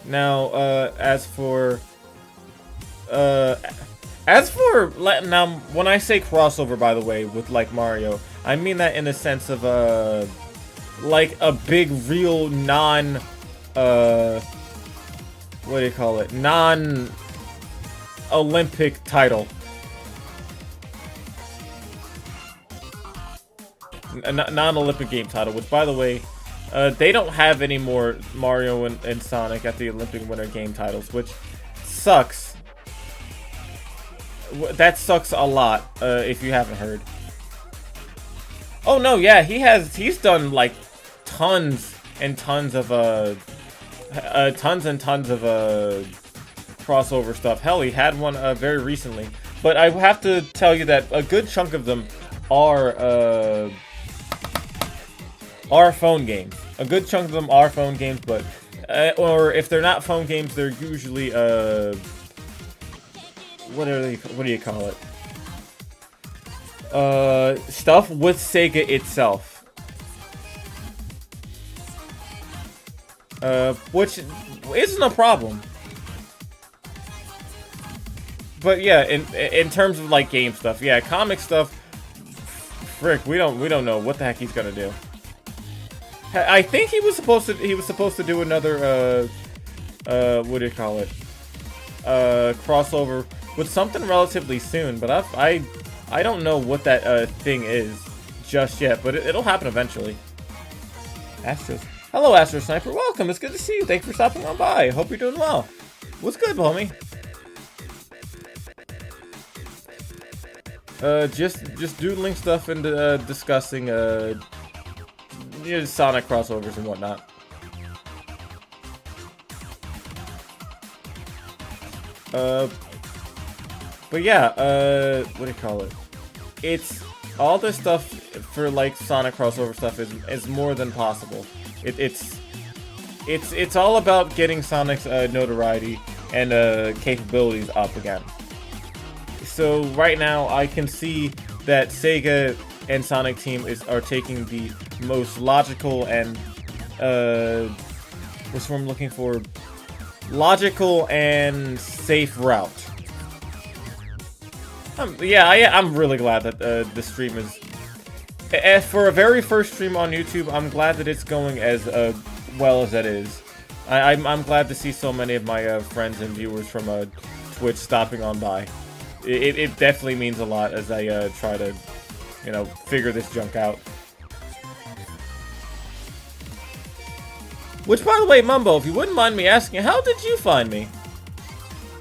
Now, as for now, when I say crossover, by the way, with like Mario, I mean that in the sense of like a big, real what do you call it? Non-Olympic title. Non-Olympic game title, which, by the way, they don't have any more Mario and Sonic at the Olympic Winter Game titles, which sucks. That sucks a lot, if you haven't heard. Oh no, yeah, he's done like tons and tons of crossover stuff. Hell, he had one very recently. But I have to tell you that a good chunk of them are phone games. A good chunk of them are phone games, but or if they're not phone games, they're usually what do you call it? Stuff with Sega itself. Which isn't a problem. But yeah, in terms of like game stuff, yeah, comic stuff, frick, we don't know what the heck he's gonna do. I think he was supposed to do another what do you call it? Crossover with something relatively soon, but I don't know what that thing is just yet, but it'll happen eventually. Astros. Hello, Astro Sniper. Welcome. It's good to see you. Thanks for stopping on by. Hope you're doing well. What's good, homie? Just doodling stuff and discussing Sonic crossovers and whatnot. But yeah, what do you call it? It's all this stuff for like Sonic crossover stuff is more than possible. It's all about getting Sonic's notoriety and capabilities up again. So right now, I can see that Sega and Sonic Team are taking the most logical and what's what I'm looking for? Logical and safe route. I'm really glad that the stream is. For a very first stream on YouTube, I'm glad that it's going as well as it is. I'm glad to see so many of my friends and viewers from Twitch stopping on by. It definitely means a lot as I try to, figure this junk out. Which, by the way, Mumbo, if you wouldn't mind me asking, how did you find me?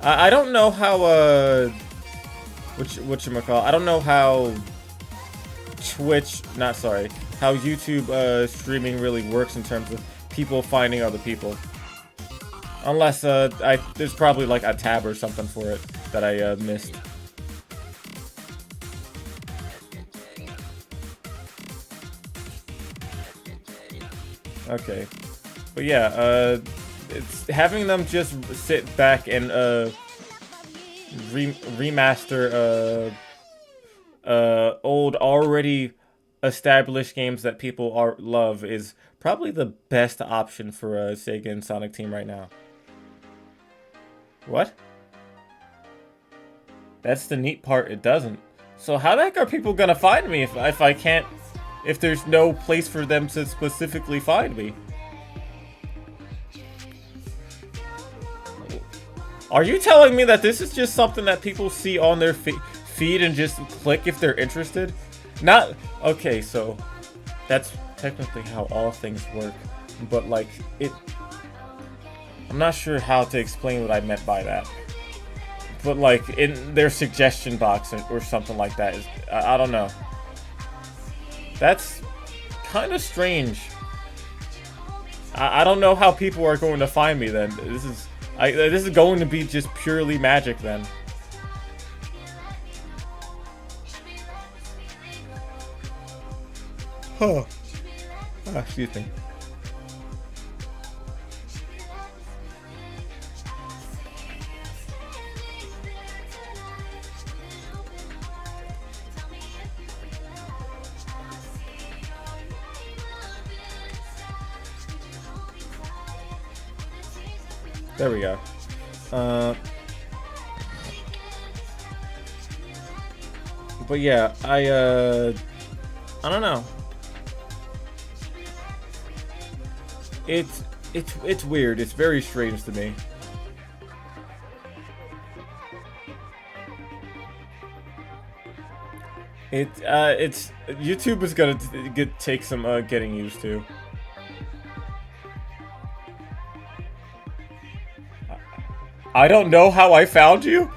I don't know how, whatchamacall, I don't know how Twitch, not sorry, how YouTube streaming really works in terms of people finding other people. Unless there's probably like a tab or something for it that I missed. Okay, but yeah, it's having them just sit back and remaster old already established games that people love is probably the best option for Sega and Sonic Team right now. What? That's the neat part, it doesn't. So how the heck are people gonna find me if I can't, if there's no place for them to specifically find me? Are you telling me that this is just something that people see on their feed and just click if they're interested? Not, okay, so that's technically how all things work, but like I'm not sure how to explain what I meant by that. But like in their suggestion box or something like that is, I don't know. That's kind of strange. I don't know how people are going to find me then. This is going to be just purely magic then. Huh. Ah, excuse me. There we go. But yeah, I don't know. It's weird. It's very strange to me. It's YouTube is gonna take some getting used to. I don't know how I found you?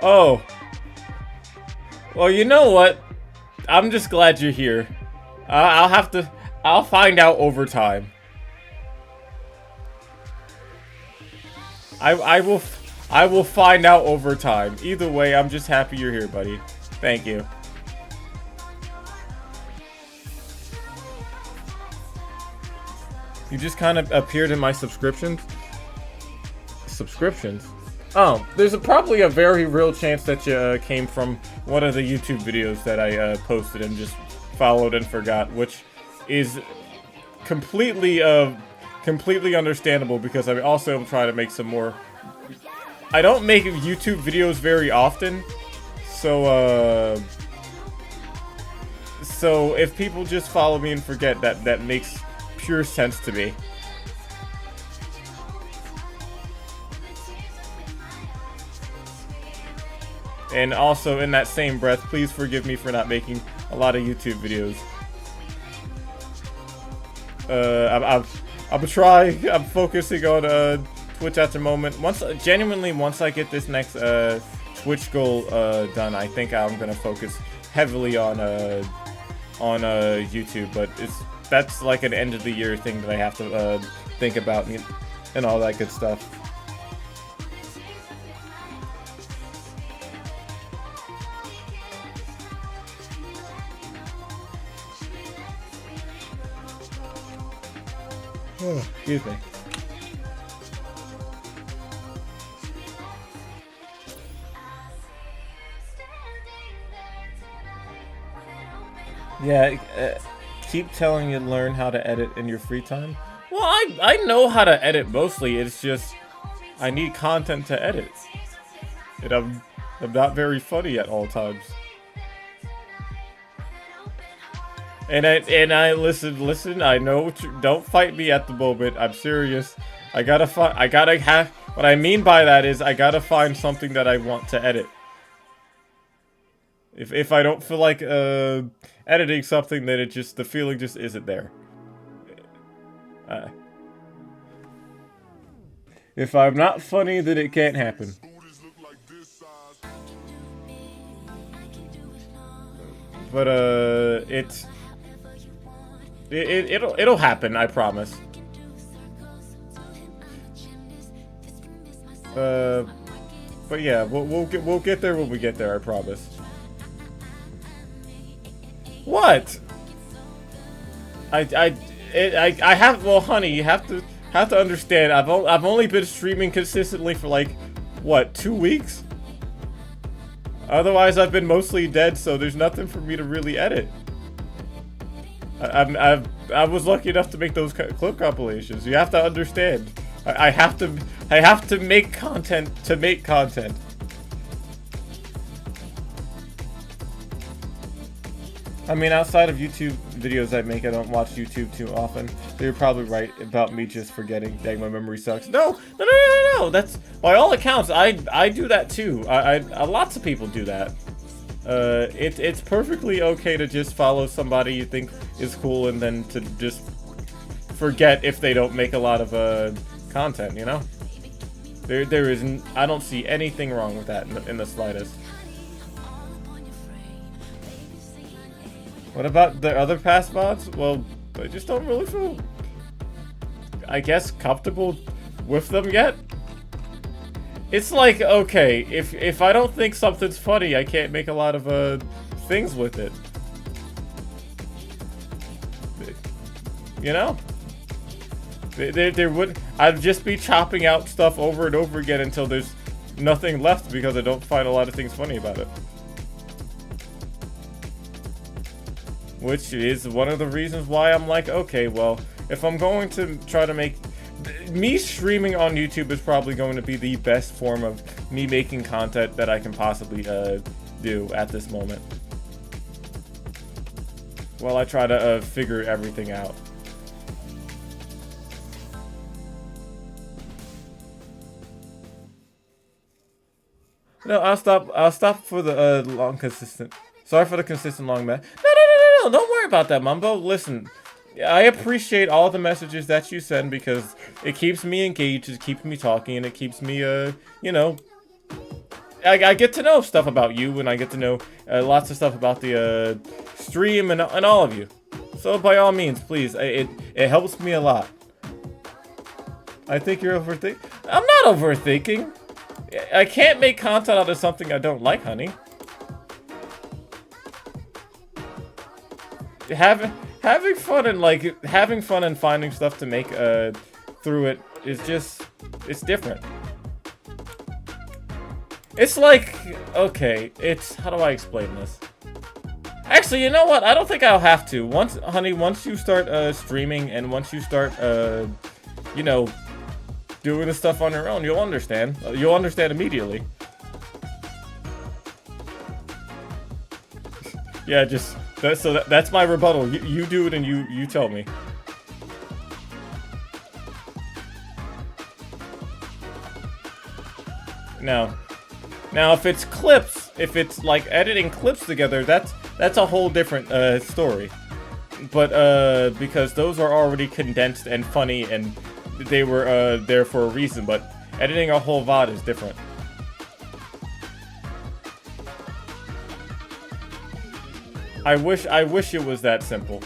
Oh. Well, you know what? I'm just glad you're here. I'll find out over time. I will find out over time. Either way, I'm just happy you're here, buddy. Thank you. You just kind of appeared in my subscriptions. Oh, there's probably a very real chance that you came from one of the YouTube videos that I posted and just followed and forgot, which is completely understandable because I also am trying to make some more. I don't make YouTube videos very often, so if people just follow me and forget, that makes pure sense to me. And also, in that same breath, please forgive me for not making a lot of YouTube videos. I'm trying. I'm focusing on Twitch at the moment. Once I get this next Twitch goal done, I think I'm gonna focus heavily on YouTube. But that's like an end of the year thing that I have to think about and all that good stuff. Oh, excuse me. Yeah, keep telling you to learn how to edit in your free time. Well, I know how to edit mostly. It's just I need content to edit, and I'm not very funny at all times. And I listen. I know what don't fight me at the moment. I'm serious. I gotta have. What I mean by that is I gotta find something that I want to edit. If I don't feel like editing something, then the feeling just isn't there. If I'm not funny, then it can't happen. But it'll happen, I promise. But yeah, we'll get there when we get there, I promise. What? I have, well, honey, you have to understand. I've only been streaming consistently for like what, 2 weeks? Otherwise, I've been mostly dead, so there's nothing for me to really edit. I was lucky enough to make those clip compilations. You have to understand. I have to make content to make content. I mean, outside of YouTube videos I make, I don't watch YouTube too often. You're probably right about me just forgetting. Dang, my memory sucks. No. That's, by all accounts, I do that too. Lots of people do that. It's perfectly okay to just follow somebody you think is cool and then to just forget if they don't make a lot of content, you know? There isn't, I don't see anything wrong with that in the slightest. What about the other past VODs? Well, I just don't really feel, I guess, comfortable with them yet. It's like, okay, if I don't think something's funny, I can't make a lot of things with it. You know? There would, I'd just be chopping out stuff over and over again until there's nothing left because I don't find a lot of things funny about it. Which is one of the reasons why I'm like, okay, well, if I'm going to try to make... Me streaming on YouTube is probably going to be the best form of me making content that I can possibly do at this moment. While I try to figure everything out. No, I'll stop for the long consistent... Sorry for the consistent long mess. No, don't worry about that, Mumbo. Listen, I appreciate all the messages that you send because it keeps me engaged, it keeps me talking, and it keeps me, you know... I get to know stuff about you, and I get to know lots of stuff about the stream and all of you. So by all means, please, it helps me a lot. I think you're overthinking. I'm not overthinking. I can't make content out of something I don't like, honey. Having fun and finding stuff to make through it is just, it's different. It's like, okay, it's, how do I explain this? Actually, you know what? I don't think I'll have to. Once you start streaming and once you start you know, doing the stuff on your own, you'll understand. You'll understand immediately. Yeah, just that's my rebuttal. You do it and you tell me. Now if it's clips, if it's like editing clips together, that's a whole different story. But because those are already condensed and funny and they were there for a reason, but editing a whole VOD is different. I wish it was that simple.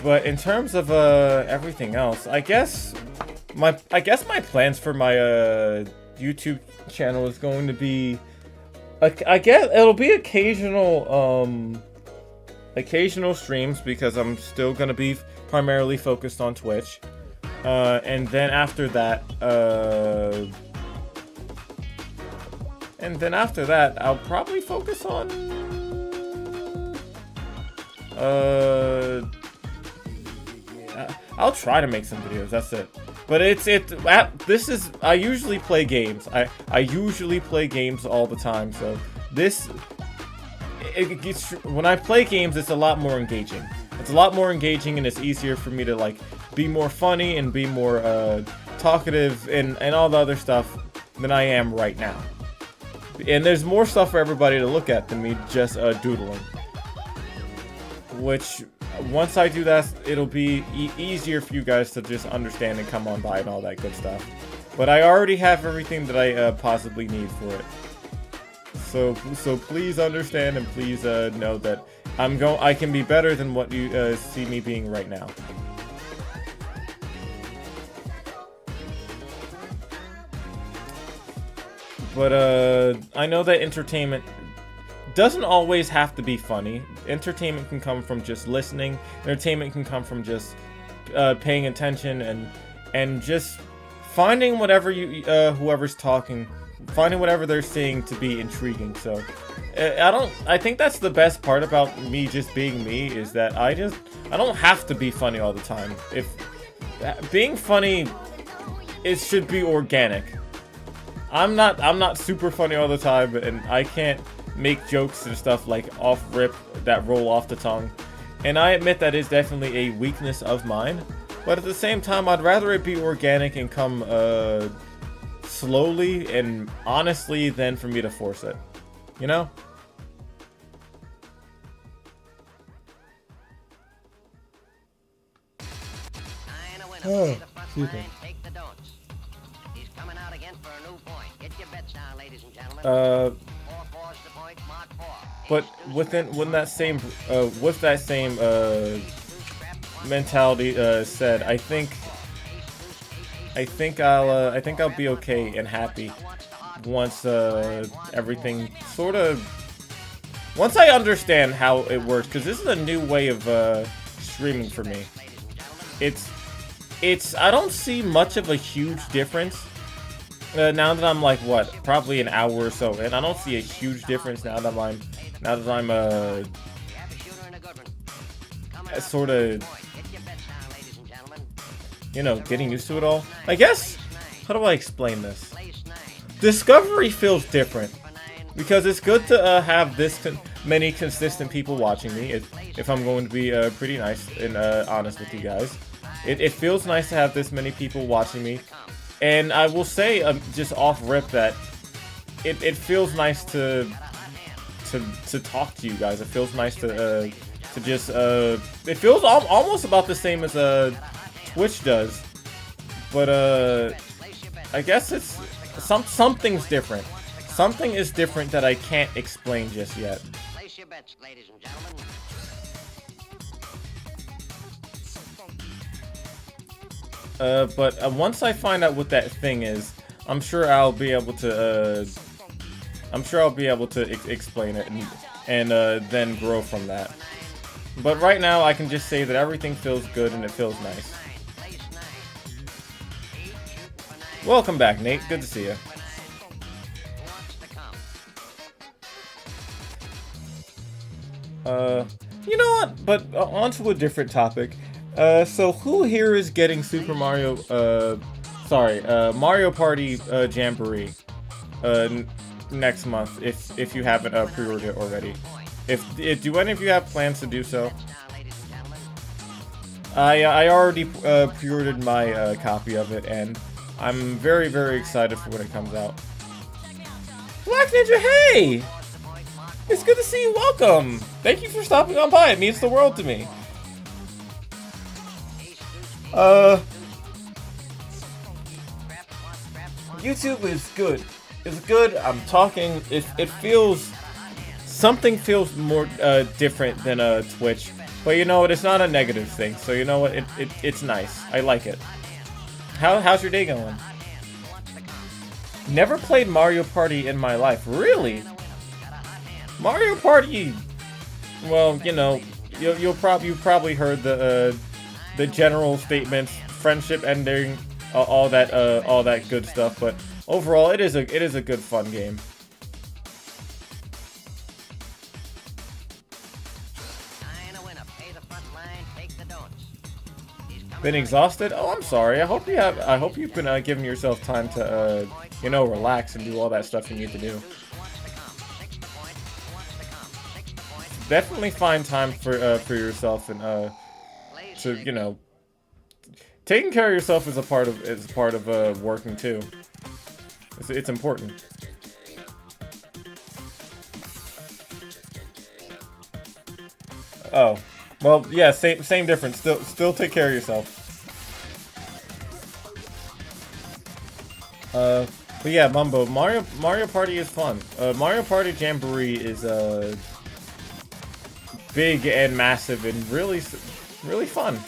But in terms of everything else, I guess my plans for my YouTube channel is going to be, I guess it'll be occasional streams because I'm still gonna be primarily focused on Twitch, and then after that I'll probably focus on I'll try to make some videos, that's it. But I usually play games. I usually play games all the time, so when I play games, it's a lot more engaging. It's a lot more engaging and it's easier for me to like be more funny and be more talkative and all the other stuff than I am right now. And there's more stuff for everybody to look at than me just doodling. Which, once I do that, it'll be easier for you guys to just understand and come on by and all that good stuff. But I already have everything that I possibly need for it. So please understand and please know that I can be better than what you see me being right now. But I know that entertainment doesn't always have to be funny. Entertainment can come from just listening. Entertainment can come from just paying attention and just finding whatever whoever's talking, finding whatever they're saying to be intriguing. So I think that's the best part about me just being me, is that I don't have to be funny all the time. If being funny, it should be organic. I'm not super funny all the time, and I can't make jokes and stuff like off rip that roll off the tongue. And I admit that is definitely a weakness of mine. But at the same time, I'd rather it be organic and come slowly and honestly than for me to force it. You know? Oh, excuse me. But with that same mentality said, I think I'll be okay and happy once everything once I understand how it works, because this is a new way of streaming for me. I don't see much of a huge difference now that I'm like probably an hour or so, and I don't see a huge difference now that I'm sort of, you know, getting used to it all. I guess, how do I explain this? Discovery feels different because it's good to have this many consistent people watching me. If I'm going to be pretty nice and honest with you guys, it feels nice to have this many people watching me. And I will say, just off rip, that it feels nice to talk to you guys. It feels nice to just it feels almost about the same as Twitch does, but I guess it's something's different. Something is different that I can't explain just yet. Place your bets, ladies and gentlemen. But once I find out what that thing is, I'm sure I'll be able to explain it and then grow from that. But right now, I can just say that everything feels good and it feels nice. Welcome back, Nate. Good to see you. You know what? But on to a different topic. So who here is getting Super Mario, Mario Party Jamboree next month if you haven't pre-ordered it already? Do any of you have plans to do so? I already pre-ordered my copy of it, and I'm very, very excited for when it comes out. Black Ninja, hey! It's good to see you. Welcome. Thank you for stopping on by. It means the world to me. YouTube is good. It's good. I'm talking. It feels, something feels more different than Twitch, but you know what? It's not a negative thing. So you know what? It's nice. I like it. How's your day going? Never played Mario Party in my life. Really? Mario Party. Well, you know, you've probably heard the general statements, friendship ending, all that good stuff. But overall, it is a good fun game. Been exhausted? Oh, I'm sorry. I hope you've been giving yourself time to you know, relax and do all that stuff you need to do. Definitely find time for yourself and to, you know, taking care of yourself is a part of working too. It's important. Oh. Well, yeah, same difference. Still take care of yourself. But yeah, Mumbo, Mario Party is fun. Mario Party Jamboree is big and massive and really fun.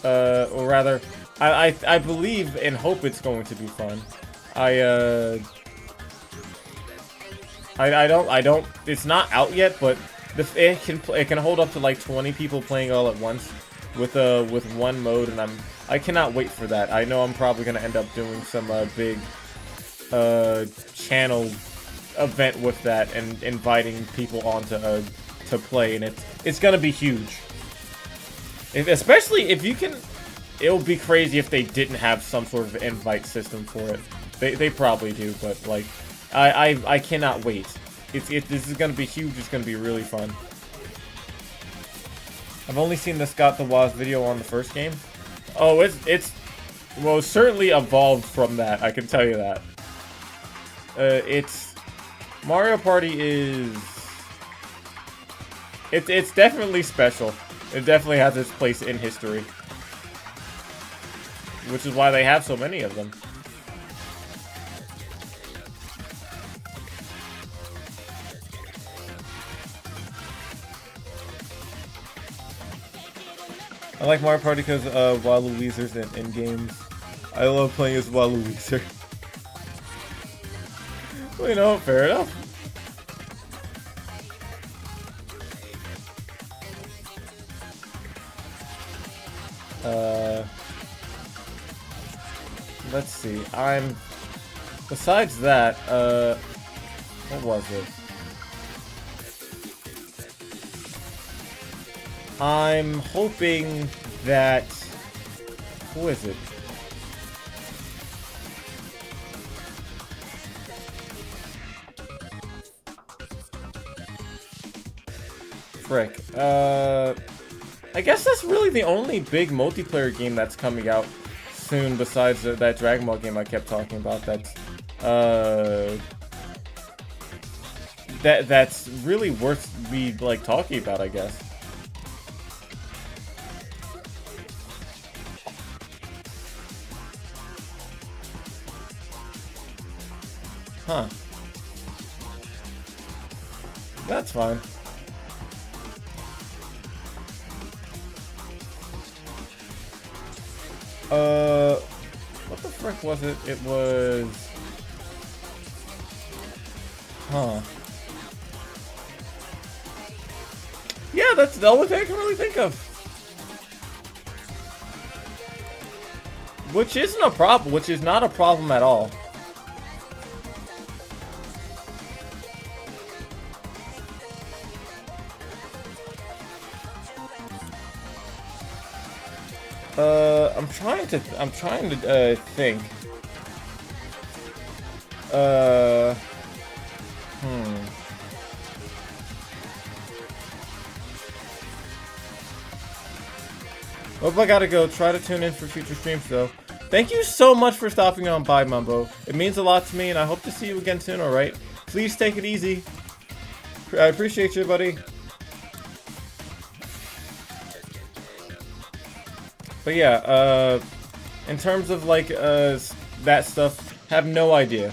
Or rather, I believe and hope it's going to be fun. I don't. It's not out yet, but it can hold up to like 20 people playing all at once with one mode, and I cannot wait for that. I know I'm probably gonna end up doing some big channel event with that and inviting people on to play, and it's gonna be huge. Especially if you can. It would be crazy if they didn't have some sort of invite system for it. They probably do, but like, I cannot wait. This is gonna be huge. It's gonna be really fun. I've only seen the Scott the Woz video on the first game. Oh, it's well, certainly evolved from that. I can tell you that. It's Mario Party is. It's definitely special. It definitely has its place in history, which is why they have so many of them. I like Mario Party because Waluigi's in games. I love playing as Waluigi. Well, you know, fair enough. Let's see. Besides that, what was it? I'm hoping that... Who is it? Frick. I guess that's really the only big multiplayer game that's coming out soon besides that Dragon Ball game I kept talking about. That's really worth me like talking about, I guess. Huh. That's fine. What the frick was it? It was... Huh. Yeah, that's the only thing I can really think of. Which isn't a problem, which is not a problem at all. I'm trying to think. Hope I gotta go. Try to tune in for future streams, though. Thank you so much for stopping on by, Mumbo. It means a lot to me, and I hope to see you again soon, alright? Please take it easy. I appreciate you, buddy. But yeah, in terms of like that stuff, have no idea.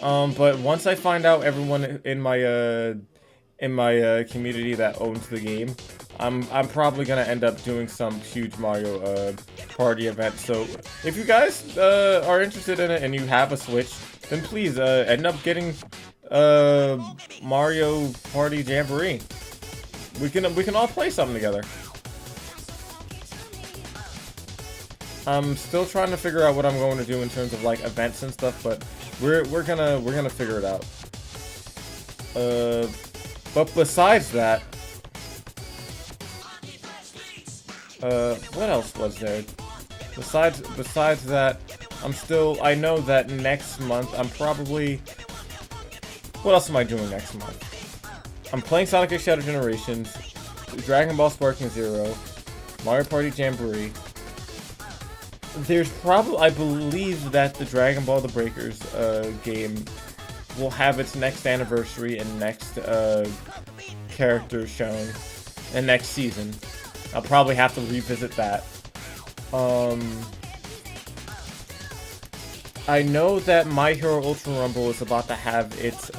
But once I find out everyone in my community that owns the game, I'm probably gonna end up doing some huge Mario Party event. So if you guys are interested in it and you have a Switch, then please end up getting Mario Party Jamboree. We can all play something together. I'm still trying to figure out what I'm going to do in terms of like events and stuff, but we're gonna figure it out. But besides that, what else was there? Besides that, I know that next month I'm probably... What else am I doing next month? I'm playing Sonic X Shadow Generations, Dragon Ball Sparking Zero, Mario Party Jamboree. There's probably, I believe that the Dragon Ball The Breakers game will have its next anniversary and next character shown and next season. I'll probably have to revisit that. I know that My Hero Ultra Rumble is about to have its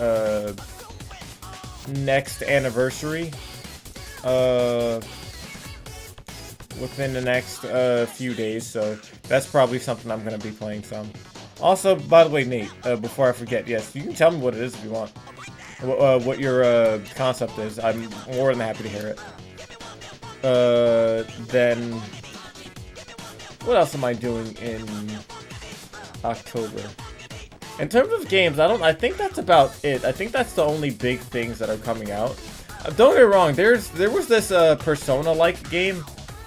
next anniversary within the next few days, so that's probably something I'm going to be playing some. Also, by the way, Nate, before I forget, yes, you can tell me what it is if you want. What your concept is. I'm more than happy to hear it. Then what else am I doing in October? In terms of games, I think that's about it. I think that's the only big things that are coming out. Don't get me wrong, there was this Persona-like game,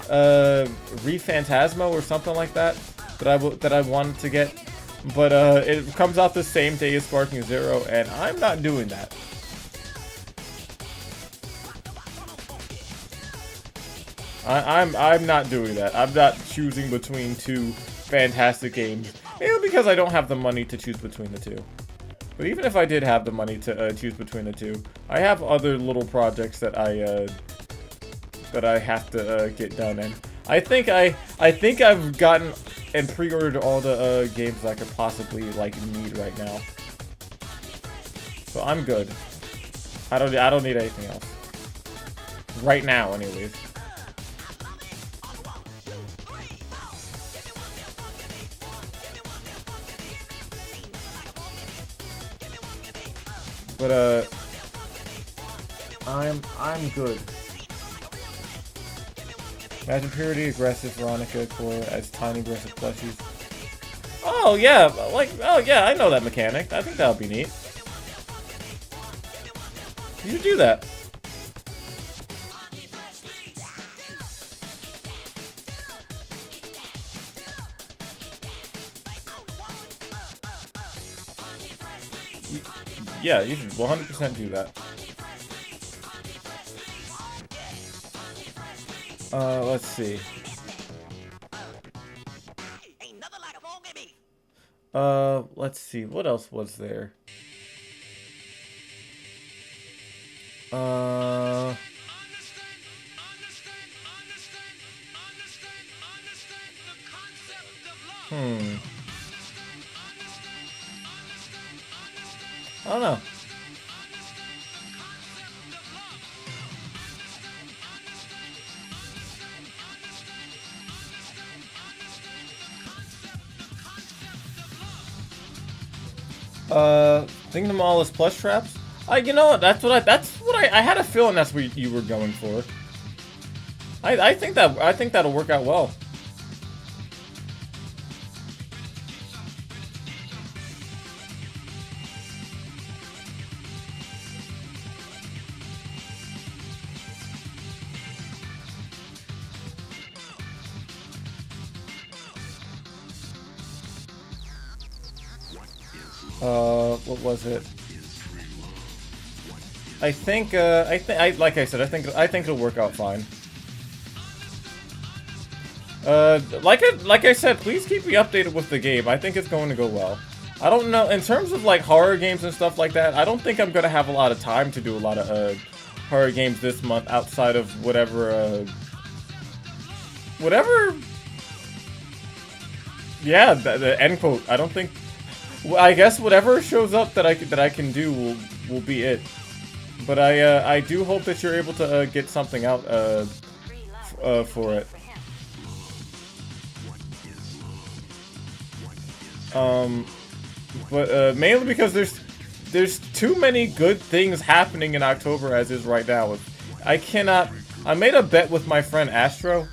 ReFantasmo or something like that, that I wanted to get, but it comes out the same day as Sparking Zero, and I'm not doing that. I'm not doing that. I'm not choosing between two fantastic games, mainly because I don't have the money to choose between the two. But even if I did have the money to choose between the two, I have other little projects that I have to get done, and I think I've gotten and pre-ordered all the games I could possibly need right now. So I'm good. I don't need anything else right now, anyways. But I'm good. Imagine Purity, Aggressive, Veronica, Cora as tiny aggressive plushies. Oh yeah, oh yeah, I know that mechanic. I think that would be neat. You should do that. Yeah, you should 100% do that. Let's see. Let's see. What else was there? I don't know. Think them all as plush traps? You know what? That's what I had a feeling that's what you were going for. I think that'll work out well. What was it? I think like I said, I think it'll work out fine. Like I said, please keep me updated with the game. I think it's going to go well. I don't know, in terms of like horror games and stuff like that, I don't think I'm gonna have a lot of time to do a lot of horror games this month outside of whatever yeah, the end quote. I don't think. Well, I guess whatever shows up that I can do will be it. But I do hope that you're able to get something out for it. But mainly because there's too many good things happening in October as is right now. I made a bet with my friend Astro.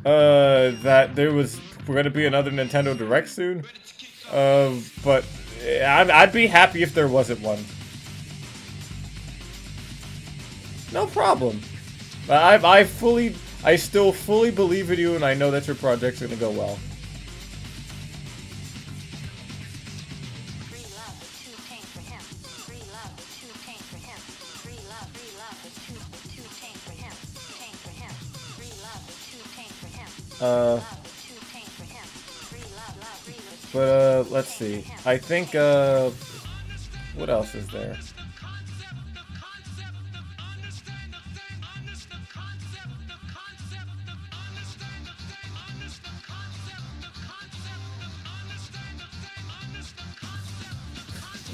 That we're gonna be another Nintendo Direct soon. But I'd be happy if there wasn't one. No problem. I still fully believe in you, and I know that your project's gonna go well. But, let's see. I think, what else is there?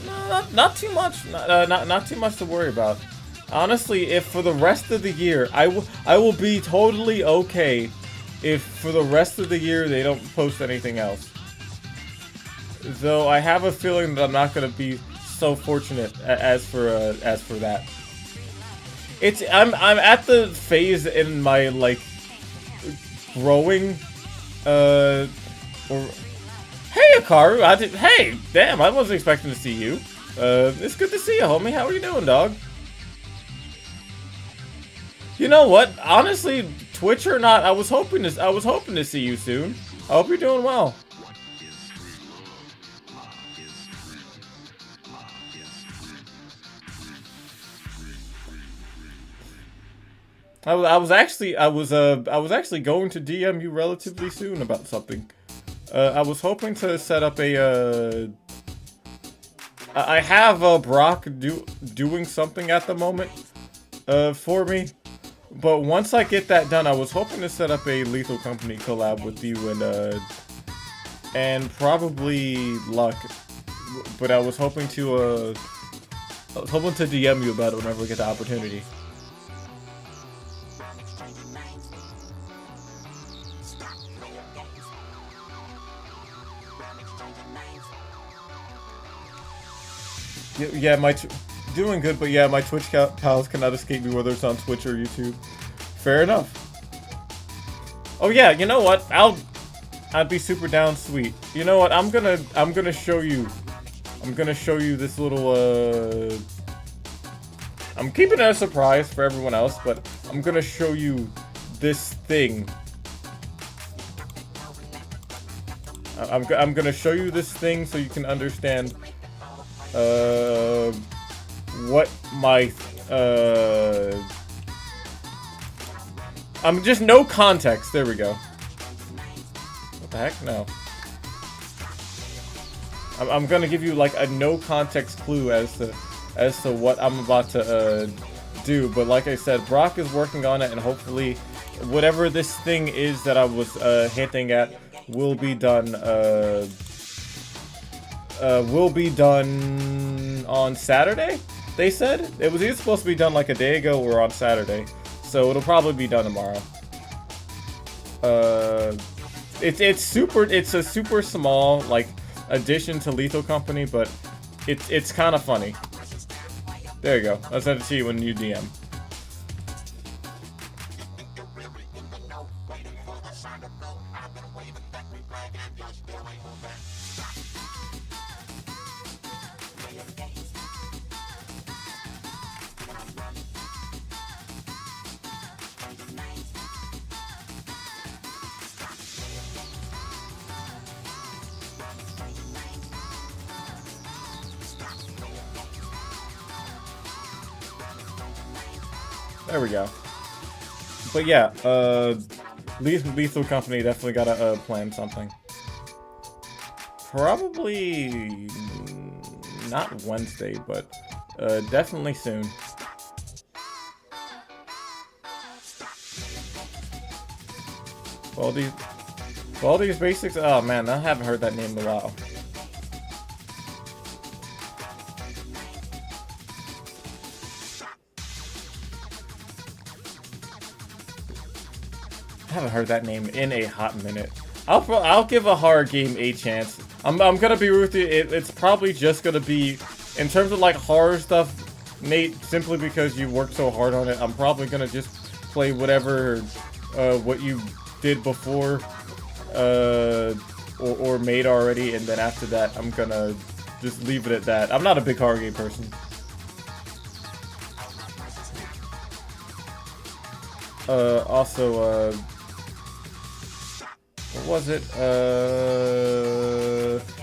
No, not too much. Not too much to worry about. Honestly, if for the rest of the year, I will be totally okay if for the rest of the year they don't post anything else. Though I have a feeling that I'm not gonna be so fortunate as for that. I'm at the phase in my like growing or hey Akaru, hey, damn, I wasn't expecting to see you. It's good to see you, homie. How are you doing, dog? You know what? Honestly, Twitch or not, I was hoping to see you soon. I hope you're doing well. I was actually going to DM you relatively soon about something. I was hoping to set up a I have Brock doing something at the moment for me, but once I get that done, I was hoping to set up a Lethal Company collab with you and probably Luck. But I was hoping to DM you about it whenever we get the opportunity. Yeah, doing good, but yeah, my Twitch pals cannot escape me, whether it's on Twitch or YouTube. Fair enough. Oh yeah, you know what? I'd be super down sweet. You know what? I'm gonna show you. I'm gonna show you this little I'm keeping it a surprise for everyone else, but I'm gonna show you this thing. I'm gonna show you this thing so you can understand what my I'm just no context. There we go. What the heck? No. I'm gonna give you like a no context clue as to what I'm about to do. But like I said, Brock is working on it, and hopefully, whatever this thing is that I was hinting at will be done. Will be done on Saturday. They said it was either supposed to be done like a day ago or on Saturday, so it'll probably be done tomorrow. It's a super small like addition to Lethal Company, but it's kind of funny. There you go. I'll send it to you when you DM. There we go. But yeah, Lethal Company definitely gotta plan something. Probably not Wednesday, but definitely soon. Baldi's Basics. Oh man, I haven't heard that name in a while. I haven't heard that name in a hot minute. I'll give a horror game a chance. I'm gonna be with you. It's probably just gonna be, in terms of like horror stuff, Nate. Simply because you worked so hard on it, I'm probably gonna just play whatever what you did before or made already, and then after that, I'm gonna just leave it at that. I'm not a big horror game person. Also, what was it?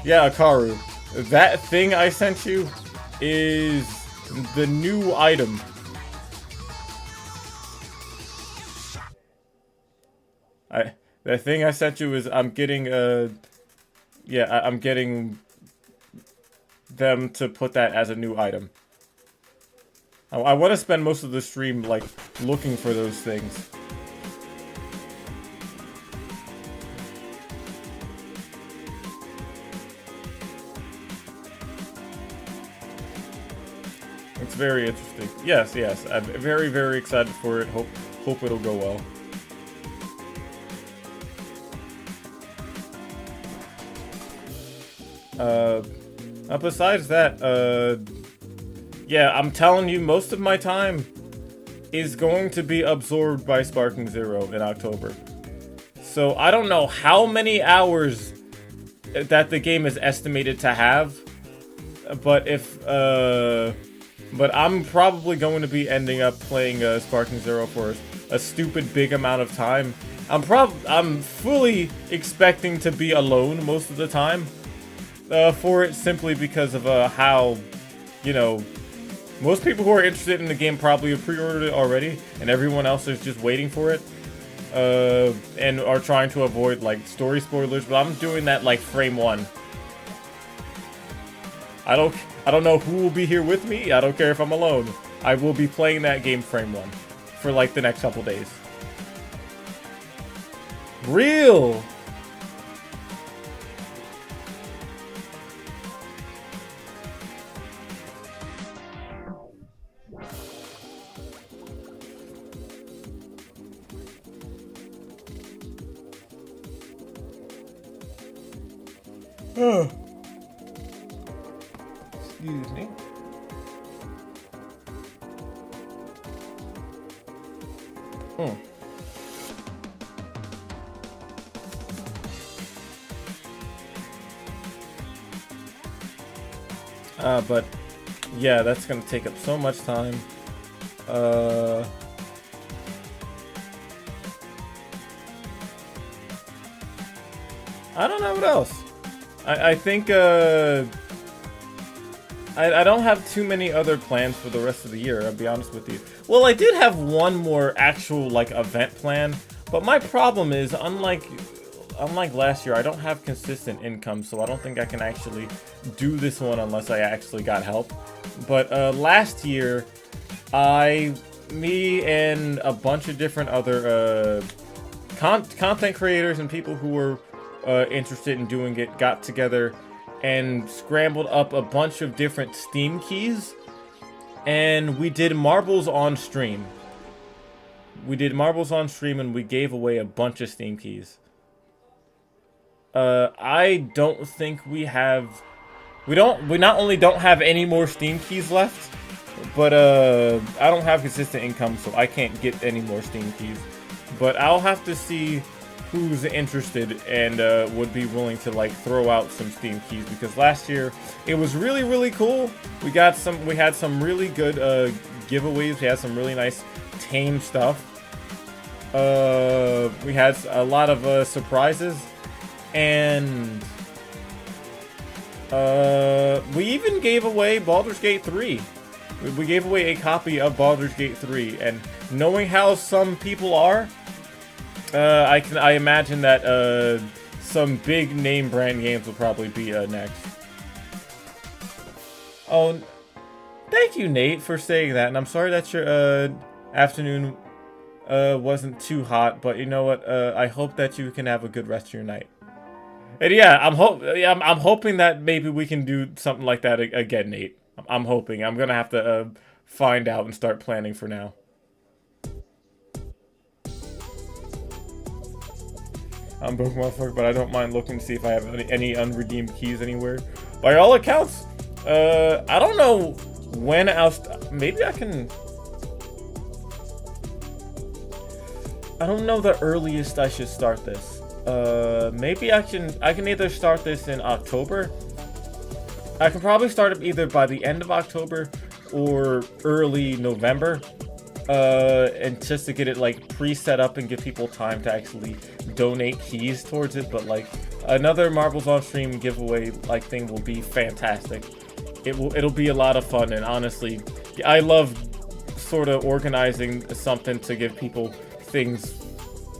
Yeah, Akaru. That thing I sent you is the new item. The thing I sent you is I'm getting yeah, I'm getting them to put that as a new item. I want to spend most of the stream, like, looking for those things. It's very interesting. Yes, yes. I'm very, very excited for it. Hope it'll go well. Besides that, yeah, I'm telling you, most of my time is going to be absorbed by Sparking Zero in October. So I don't know how many hours that the game is estimated to have, but but I'm probably going to be ending up playing Sparking Zero for a stupid big amount of time. I'm fully expecting to be alone most of the time for it, simply because of how, you know, most people who are interested in the game probably have pre-ordered it already, and everyone else is just waiting for it, and are trying to avoid, like, story spoilers, but I'm doing that, like, frame one. I don't know who will be here with me. I don't care if I'm alone. I will be playing that game frame one for, like, the next couple days. Real! Excuse me. But yeah, that's gonna take up so much time. I don't know what else. I think I don't have too many other plans for the rest of the year, I'll be honest with you. Well, I did have one more actual, like, event plan, but my problem is, unlike last year, I don't have consistent income, so I don't think I can actually do this one unless I actually got help. But last year, me and a bunch of different other content creators and people who were interested in doing it got together and scrambled up a bunch of different Steam keys, and we did marbles on stream. We did marbles on stream, and we gave away a bunch of Steam keys. I don't think we have... We not only don't have any more Steam keys left, but I don't have consistent income, so I can't get any more Steam keys. But I'll have to see who's interested and would be willing to, like, throw out some Steam keys, because last year it was really, really cool. We had some really good giveaways. We had some really nice tame stuff. We had a lot of surprises, and we even gave away Baldur's Gate 3. We gave away a copy of Baldur's Gate 3, and knowing how some people are, I imagine that some big name brand games will probably be next. Oh, thank you, Nate, for saying that, and I'm sorry that your afternoon wasn't too hot, but you know what? I hope that you can have a good rest of your night. And yeah, I'm hoping that maybe we can do something like that again, Nate. I'm hoping. I'm gonna have to find out and start planning for now. I'm broke, motherfucker, but I don't mind looking to see if I have any unredeemed keys anywhere. By all accounts, I don't know when maybe I can... I don't know the earliest I should start this. Maybe I can either start this in October. I can probably start it either by the end of October or early November. And just to get it, like, pre-set up and give people time to actually donate keys towards it. But, like, another Marbles on Stream giveaway, like, thing will be fantastic. It'll be a lot of fun, and honestly, I love sort of organizing something to give people things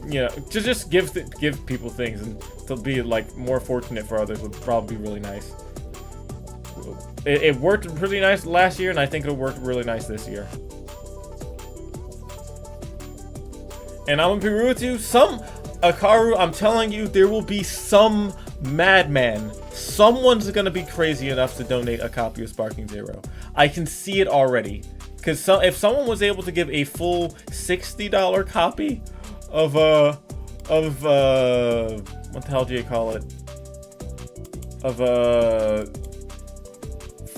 you know, to just give people things and to be like more fortunate for others would probably be really nice. It worked pretty nice last year, and I think it'll work really nice this year. And I'm gonna be real with you, Akaru, I'm telling you, there will be some madman. Someone's gonna be crazy enough to donate a copy of Sparking Zero. I can see it already. Because if someone was able to give a full $60 copy of, what the hell do you call it?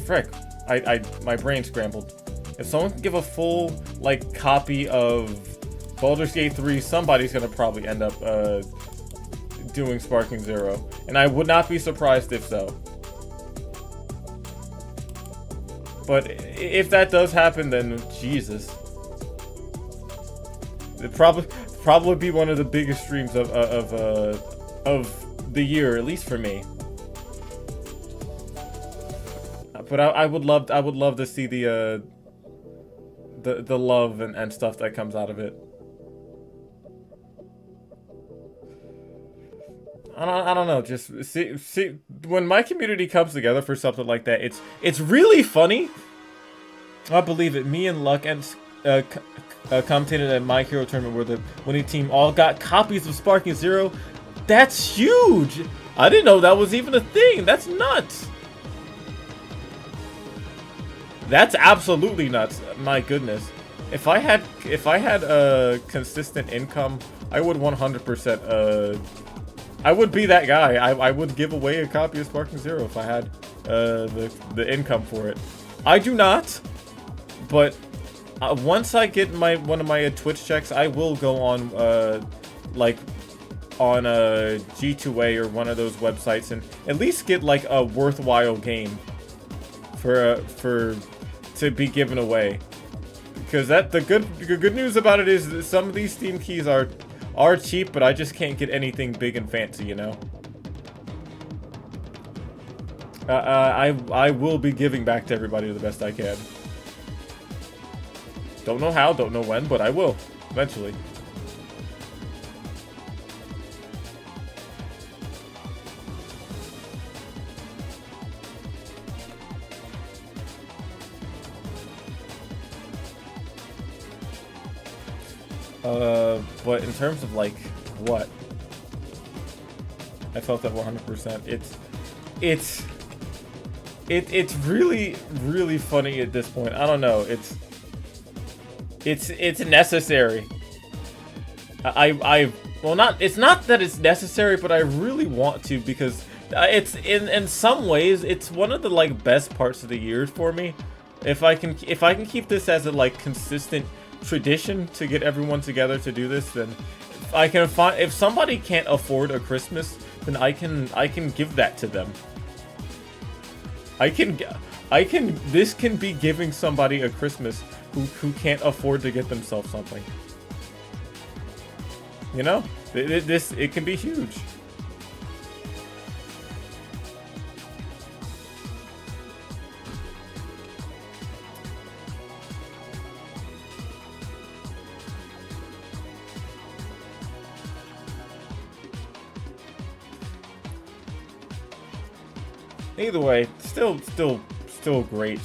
Frick. My brain scrambled. If someone can give a full, like, copy of Baldur's Gate 3, somebody's gonna probably end up doing Sparking Zero, and I would not be surprised if so. But if that does happen, then Jesus, it probably be one of the biggest streams of the year, at least for me. But I would love to see the love and stuff that comes out of it. I don't know, just see when my community comes together for something like that, it's really funny. I believe it. Me and Luck and commentated at My Hero Tournament where the winning team all got copies of Sparking Zero. That's huge. I didn't know that was even a thing. That's nuts. That's absolutely nuts. My goodness. If I had a consistent income, I would 100% I would be that guy. I would give away a copy of Sparking Zero if I had the income for it. I do not, but once I get one of my Twitch checks, I will go on like on a G2A or one of those websites and at least get like a worthwhile game to be given away. Because the good news about it is that some of these Steam keys are cheap, but I just can't get anything big and fancy, you know. I will be giving back to everybody the best I can. Don't know how, don't know when, but I will eventually. But in terms of like what, I felt that 100%. It's really funny at this point. I don't know. It's necessary. Well, it's not that it's necessary, but I really want to because it's in some ways it's one of the like best parts of the year for me. If I can keep this as a like consistent tradition to get everyone together to do this, then I can find if somebody can't afford a Christmas, then I can give that to them. This can be giving somebody a Christmas who can't afford to get themselves something. You know, it can be huge. Either way, still great.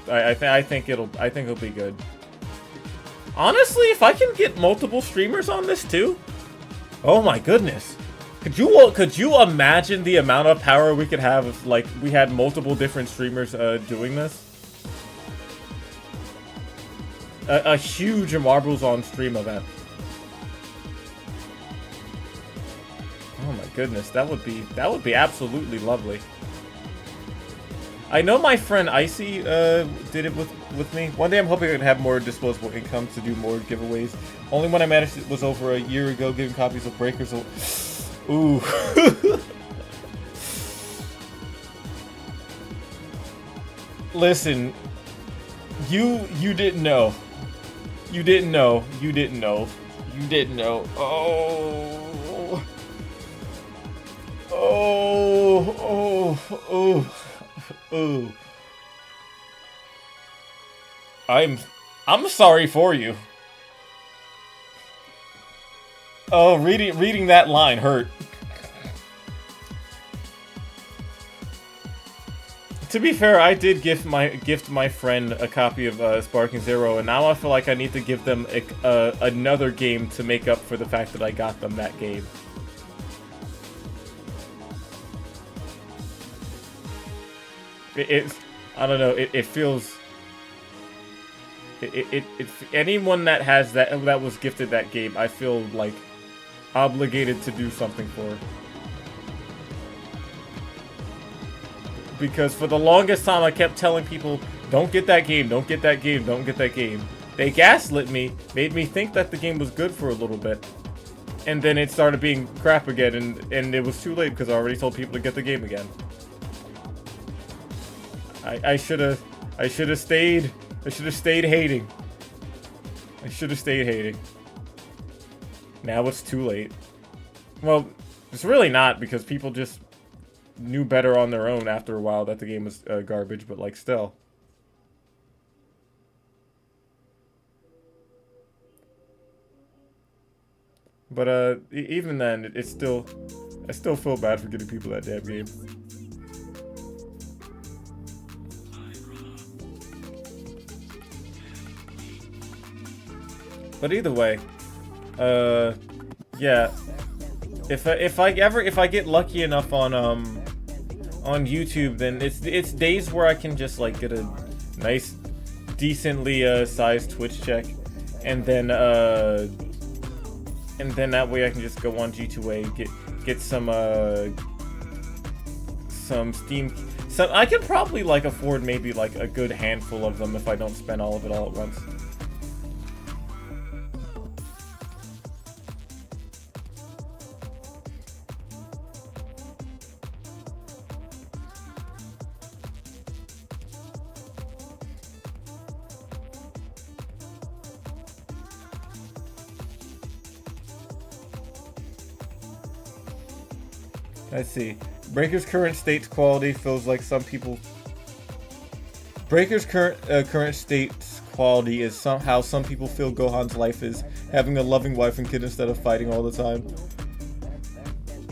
I think it'll be good. Honestly, if I can get multiple streamers on this too, oh my goodness, could you imagine the amount of power we could have if like we had multiple different streamers doing this? A huge Marbles on Stream event. Oh my goodness, that would be absolutely lovely. I know my friend Icy did it with me. One day I'm hoping I could have more disposable income to do more giveaways. Only one I managed was over a year ago, giving copies of Breakers. Ooh. Listen, you didn't know. You didn't know. You didn't know. You didn't know. Oh. Oh. Oh. Oh. Ooh. I'm sorry for you. Oh, reading that line hurt. To be fair, I did gift my friend a copy of Sparking Zero, and now I feel like I need to give them another game to make up for the fact that I got them that game. I don't know. It feels. Anyone that has that was gifted that game, I feel like obligated to do something for. Because for the longest time, I kept telling people, don't get that game, don't get that game, don't get that game. They gaslit me, made me think that the game was good for a little bit. And then it started being crap again, and it was too late because I already told people to get the game again. I should have stayed hating. I should have stayed hating. Now it's too late. Well, it's really not, because people just knew better on their own after a while that the game was garbage, but like still. But even then, I still feel bad for getting people that damn game. But either way, yeah. If I get lucky enough on YouTube, then it's days where I can just like get a nice, decently sized Twitch check, and then that way I can just go on G2A, get some Steam. I could probably like afford maybe like a good handful of them if I don't spend all of it all at once. Let's see. Breaker's current state's quality feels like some people. Breaker's current state's quality is somehow some people feel Gohan's life is having a loving wife and kid instead of fighting all the time.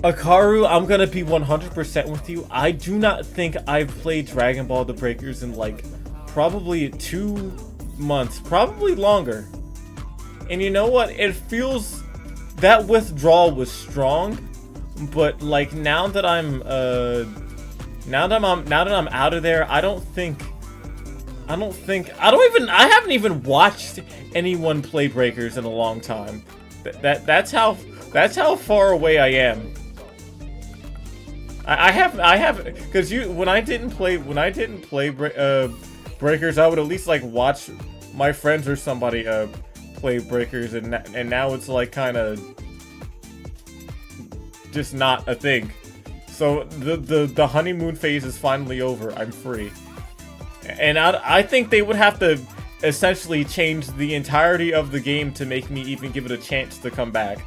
Akaru, I'm gonna be 100% with you. I do not think I've played Dragon Ball: The Breakers in like probably 2 months, probably longer. And you know what? It feels that withdrawal was strong. But like now that I'm out of there, I haven't even watched anyone play Breakers in a long time. That's how far away I am. I have because when I didn't play Breakers, I would at least like watch my friends or somebody play Breakers, and now it's like kind of just not a thing. So the honeymoon phase is finally over. I'm free, and I think they would have to essentially change the entirety of the game to make me even give it a chance to come back.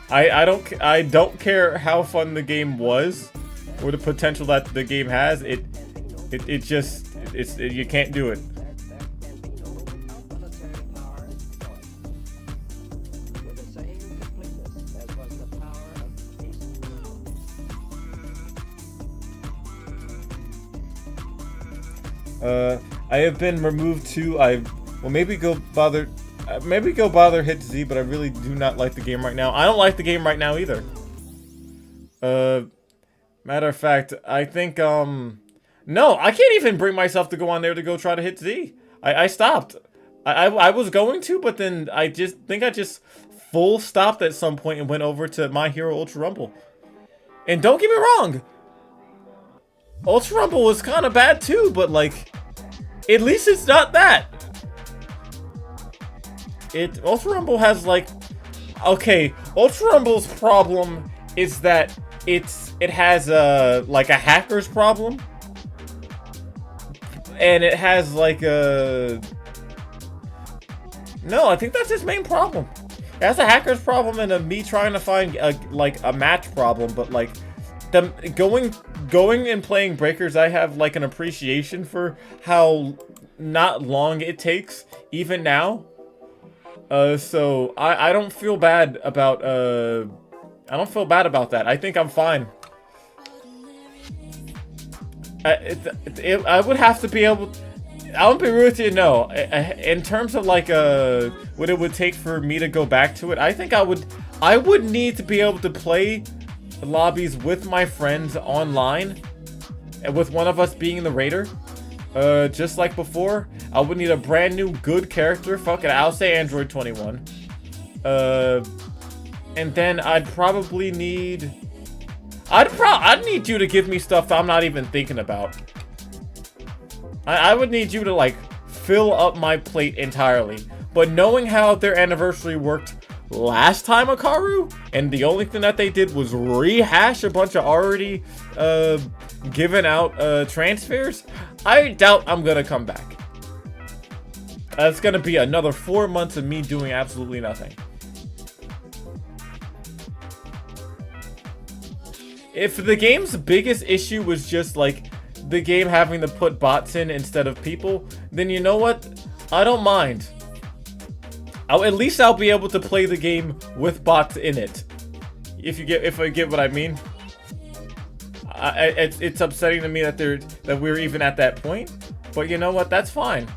I don't care how fun the game was or the potential that the game has. You can't do it. I have been removed too. Maybe go bother hit Z, but I really do not like the game right now. I don't like the game right now either. Matter of fact, I think no, I can't even bring myself to go on there to go try to hit Z. I stopped. I was going to, but then I just full stopped at some point and went over to My Hero Ultra Rumble. And don't get me wrong, Ultra Rumble was kind of bad too, but like, at least it's not that. Ultra Rumble has like, okay, Ultra Rumble's problem is that it has like a hacker's problem, and it has like a, no, I think that's its main problem. It has a hacker's problem and a me trying to find a match problem, but like them going and playing Breakers, I have like an appreciation for how not long it takes, even now. So I don't feel bad about I don't feel bad about that. I think I'm fine. I would have to be able. I won't be rude to you. No, in terms of like what it would take for me to go back to it, I think I would need to be able to play lobbies with my friends online, and with one of us being the raider. Just like before, I would need a brand new good character. Fuck it, I'll say Android 21. And then I'd probably need. I'd need you to give me stuff I'm not even thinking about. I would need you to like fill up my plate entirely. But knowing how their anniversary worked last time, Akaru, and the only thing that they did was rehash a bunch of already given out transfers, I doubt I'm gonna come back. It's gonna be another 4 months of me doing absolutely nothing. If the game's biggest issue was just like the game having to put bots in instead of people, then you know what? I don't mind. At least I'll be able to play the game with bots in it. If I get what I mean. It's upsetting to me that we're even at that point, but you know what? That's fine.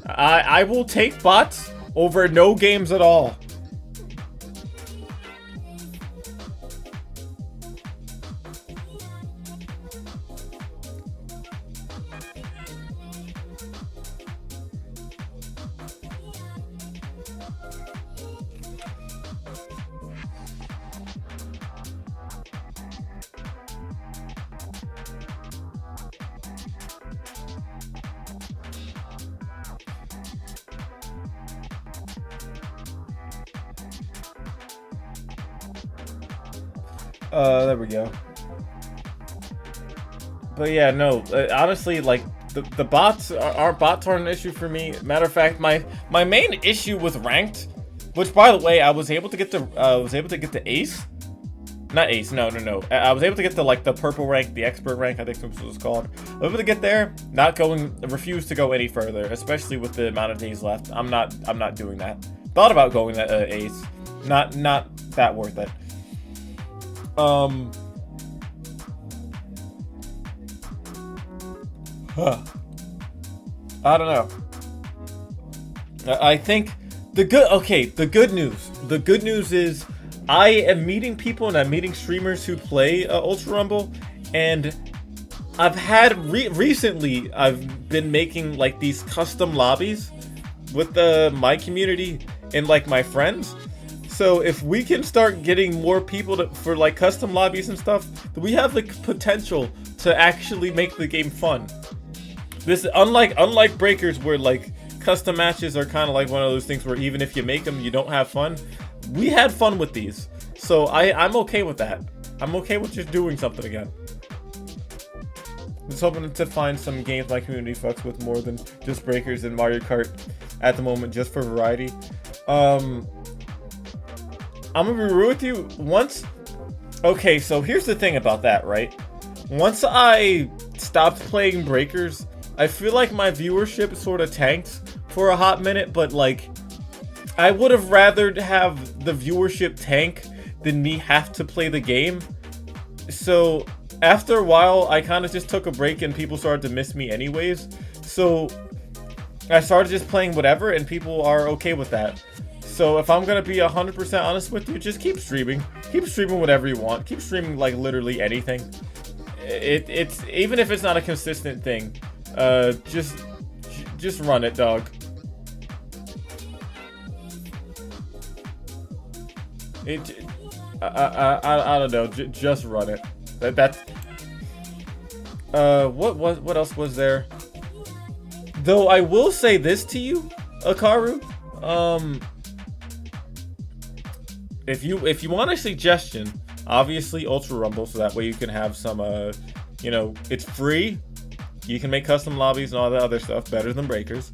I will take bots over no games at all. There we go. But yeah, no, honestly, like, the bots aren't an issue for me. Matter of fact, my main issue with ranked, which by the way, I was able to get the ace. Not ace, no. I was able to get the, like, the purple rank, the expert rank, I think that's what it's called. I was able to get there, refuse to go any further, especially with the amount of days left. I'm not doing that. Thought about going that ace. Not that worth it. I don't know. I think the good news is I am meeting people and I'm meeting streamers who play Ultra Rumble, and I've had recently I've been making like these custom lobbies with my community and like my friends. So if we can start getting more people for like custom lobbies and stuff, we have the potential to actually make the game fun. This unlike Breakers, where like custom matches are kind of like one of those things where even if you make them, you don't have fun. We had fun with these, so I'm okay with that. I'm okay with just doing something again. Just hoping to find some games my community fucks with more than just Breakers and Mario Kart at the moment, just for variety. I'm gonna be real with you. Okay, so here's the thing about that, right? Once I stopped playing Breakers, I feel like my viewership sort of tanked for a hot minute, but like, I would have rather have the viewership tank than me have to play the game. So after a while, I kind of just took a break and people started to miss me anyways. So I started just playing whatever, and people are okay with that. So if I'm gonna be 100% honest with you, just keep streaming. Keep streaming whatever you want. Keep streaming like literally anything. It's even if it's not a consistent thing, just run it, dog. I don't know. Just run it. That's. What else was there? Though I will say this to you, Akaru. If you want a suggestion, obviously Ultra Rumble, so that way you can have some, it's free. You can make custom lobbies and all that other stuff better than Breakers.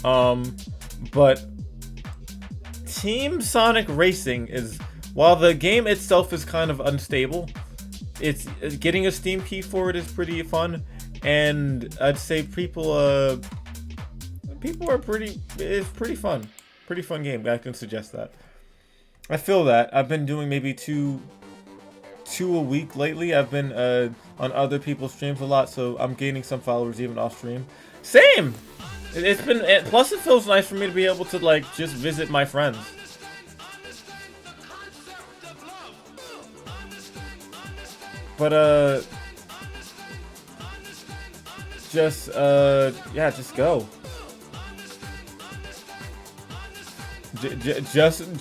But Team Sonic Racing is, while the game itself is kind of unstable, it's getting a Steam key for it is pretty fun, and I'd say people people are it's pretty fun. Pretty fun game. I can suggest that. I feel that. I've been doing maybe two a week lately. I've been on other people's streams a lot, so I'm gaining some followers even off stream. Same! It's been, plus it feels nice for me to be able to like just visit my friends. But yeah, just go.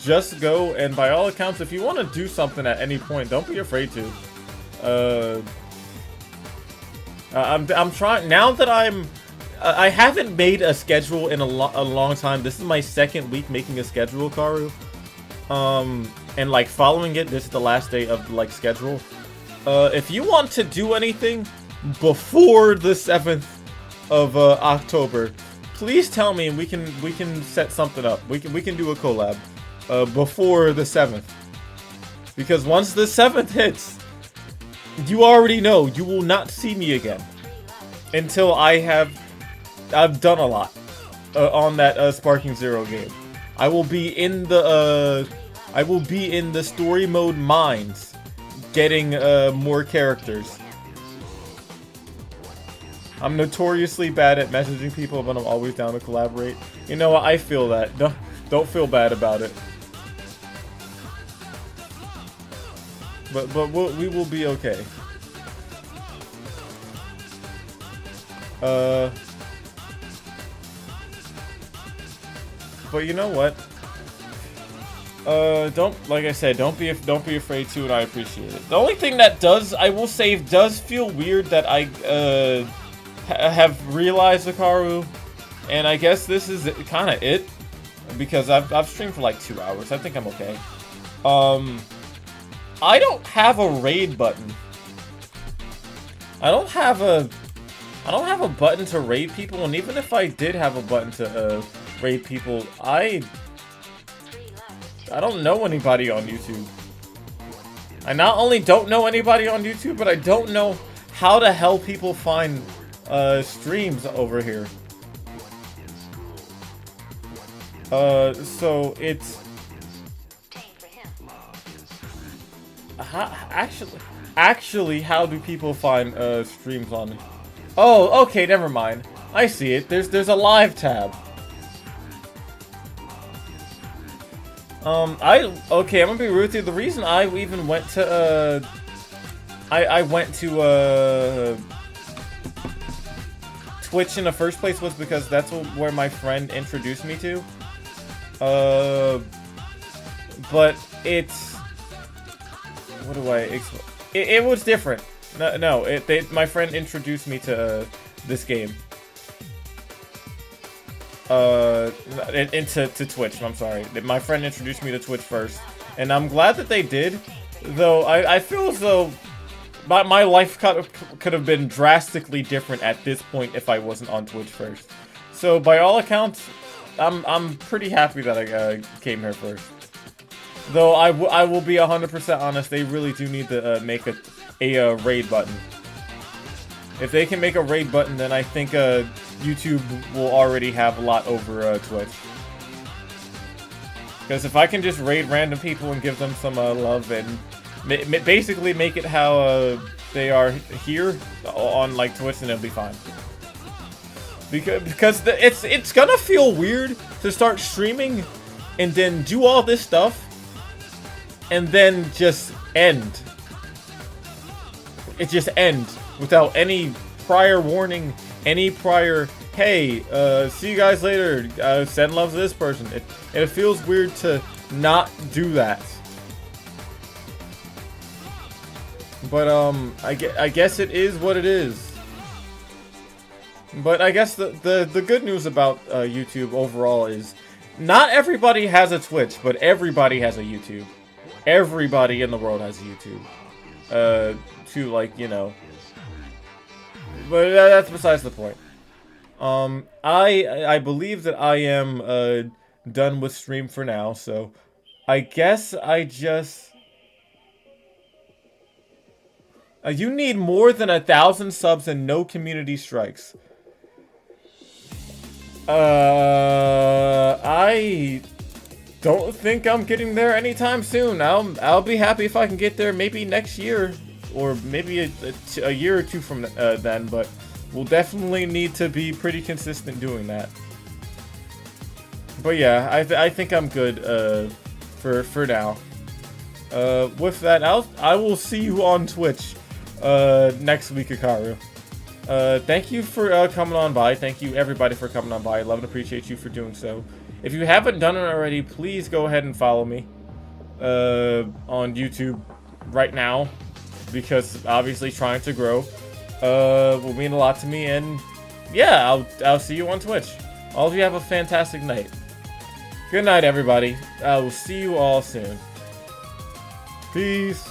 Just go, and by all accounts, if you want to do something at any point, don't be afraid to. I'm trying now that I haven't made a schedule in a long time. This is my second week making a schedule, Karu. And like following it, this is the last day of like schedule. If you want to do anything before the 7th of October, please tell me and we can set something up. We can do a collab before the 7th. Because once the 7th hits, you already know you will not see me again until I've done a lot on that Sparking Zero game. I will be in the story mode mines, getting more characters. I'm notoriously bad at messaging people, but I'm always down to collaborate. You know what? I feel that. Don't feel bad about it. But we will be okay. But you know what? Like I said, don't be afraid to, and I appreciate it. The only thing that I will say, does feel weird that I have realized, Hikaru, and I guess this is kind of it, because I've streamed for like 2 hours. I think I'm okay. I don't have a raid button. I don't have a button to raid people, and even if I did have a button to raid people, I don't know anybody on YouTube. I not only don't know anybody on YouTube, but I don't know how the hell people find streams over here. So it's actually, how do people find streams on? Oh, okay, never mind. I see it. There's a live tab. Okay, I'm gonna be rude with you. The reason I even went to I went to Twitch in the first place was because that's where my friend introduced me to. But it's, what do I explain? It was different. No, my friend introduced me to this game. Into Twitch. I'm sorry. My friend introduced me to Twitch first, and I'm glad that they did. Though I feel as though my life could have been drastically different at this point if I wasn't on Twitch first. So by all accounts, I'm pretty happy that I came here first. Though I will be 100% honest, they really do need to make a raid button. If they can make a raid button, then I think YouTube will already have a lot over Twitch. Because if I can just raid random people and give them some love and basically make it how they are here on like Twitch, then it'll be fine. Because it's gonna feel weird to start streaming and then do all this stuff and then just end. It just ends without any prior warning, any prior, hey, see you guys later, send love to this person. It feels weird to not do that. But I guess it is what it is. But I guess the good news about YouTube overall is not everybody has a Twitch, but everybody has a YouTube. Everybody in the world has a YouTube. To like, you know. But that's besides the point. I believe that I am done with stream for now, so I guess I just... you need more than 1,000 subs and no community strikes. I don't think I'm getting there anytime soon. I'll be happy if I can get there maybe next year, or maybe a year or two from then. But we'll definitely need to be pretty consistent doing that. But yeah, I think I'm good for now. With that, I will see you on Twitch next week, Hikaru. Thank you for coming on by. Thank you everybody for coming on by. I love and appreciate you for doing so. If you haven't done it already, please go ahead and follow me on YouTube right now, because obviously trying to grow will mean a lot to me. And yeah, I'll see you on Twitch. All of you have a fantastic night. Good night, everybody. I will see you all soon. Peace.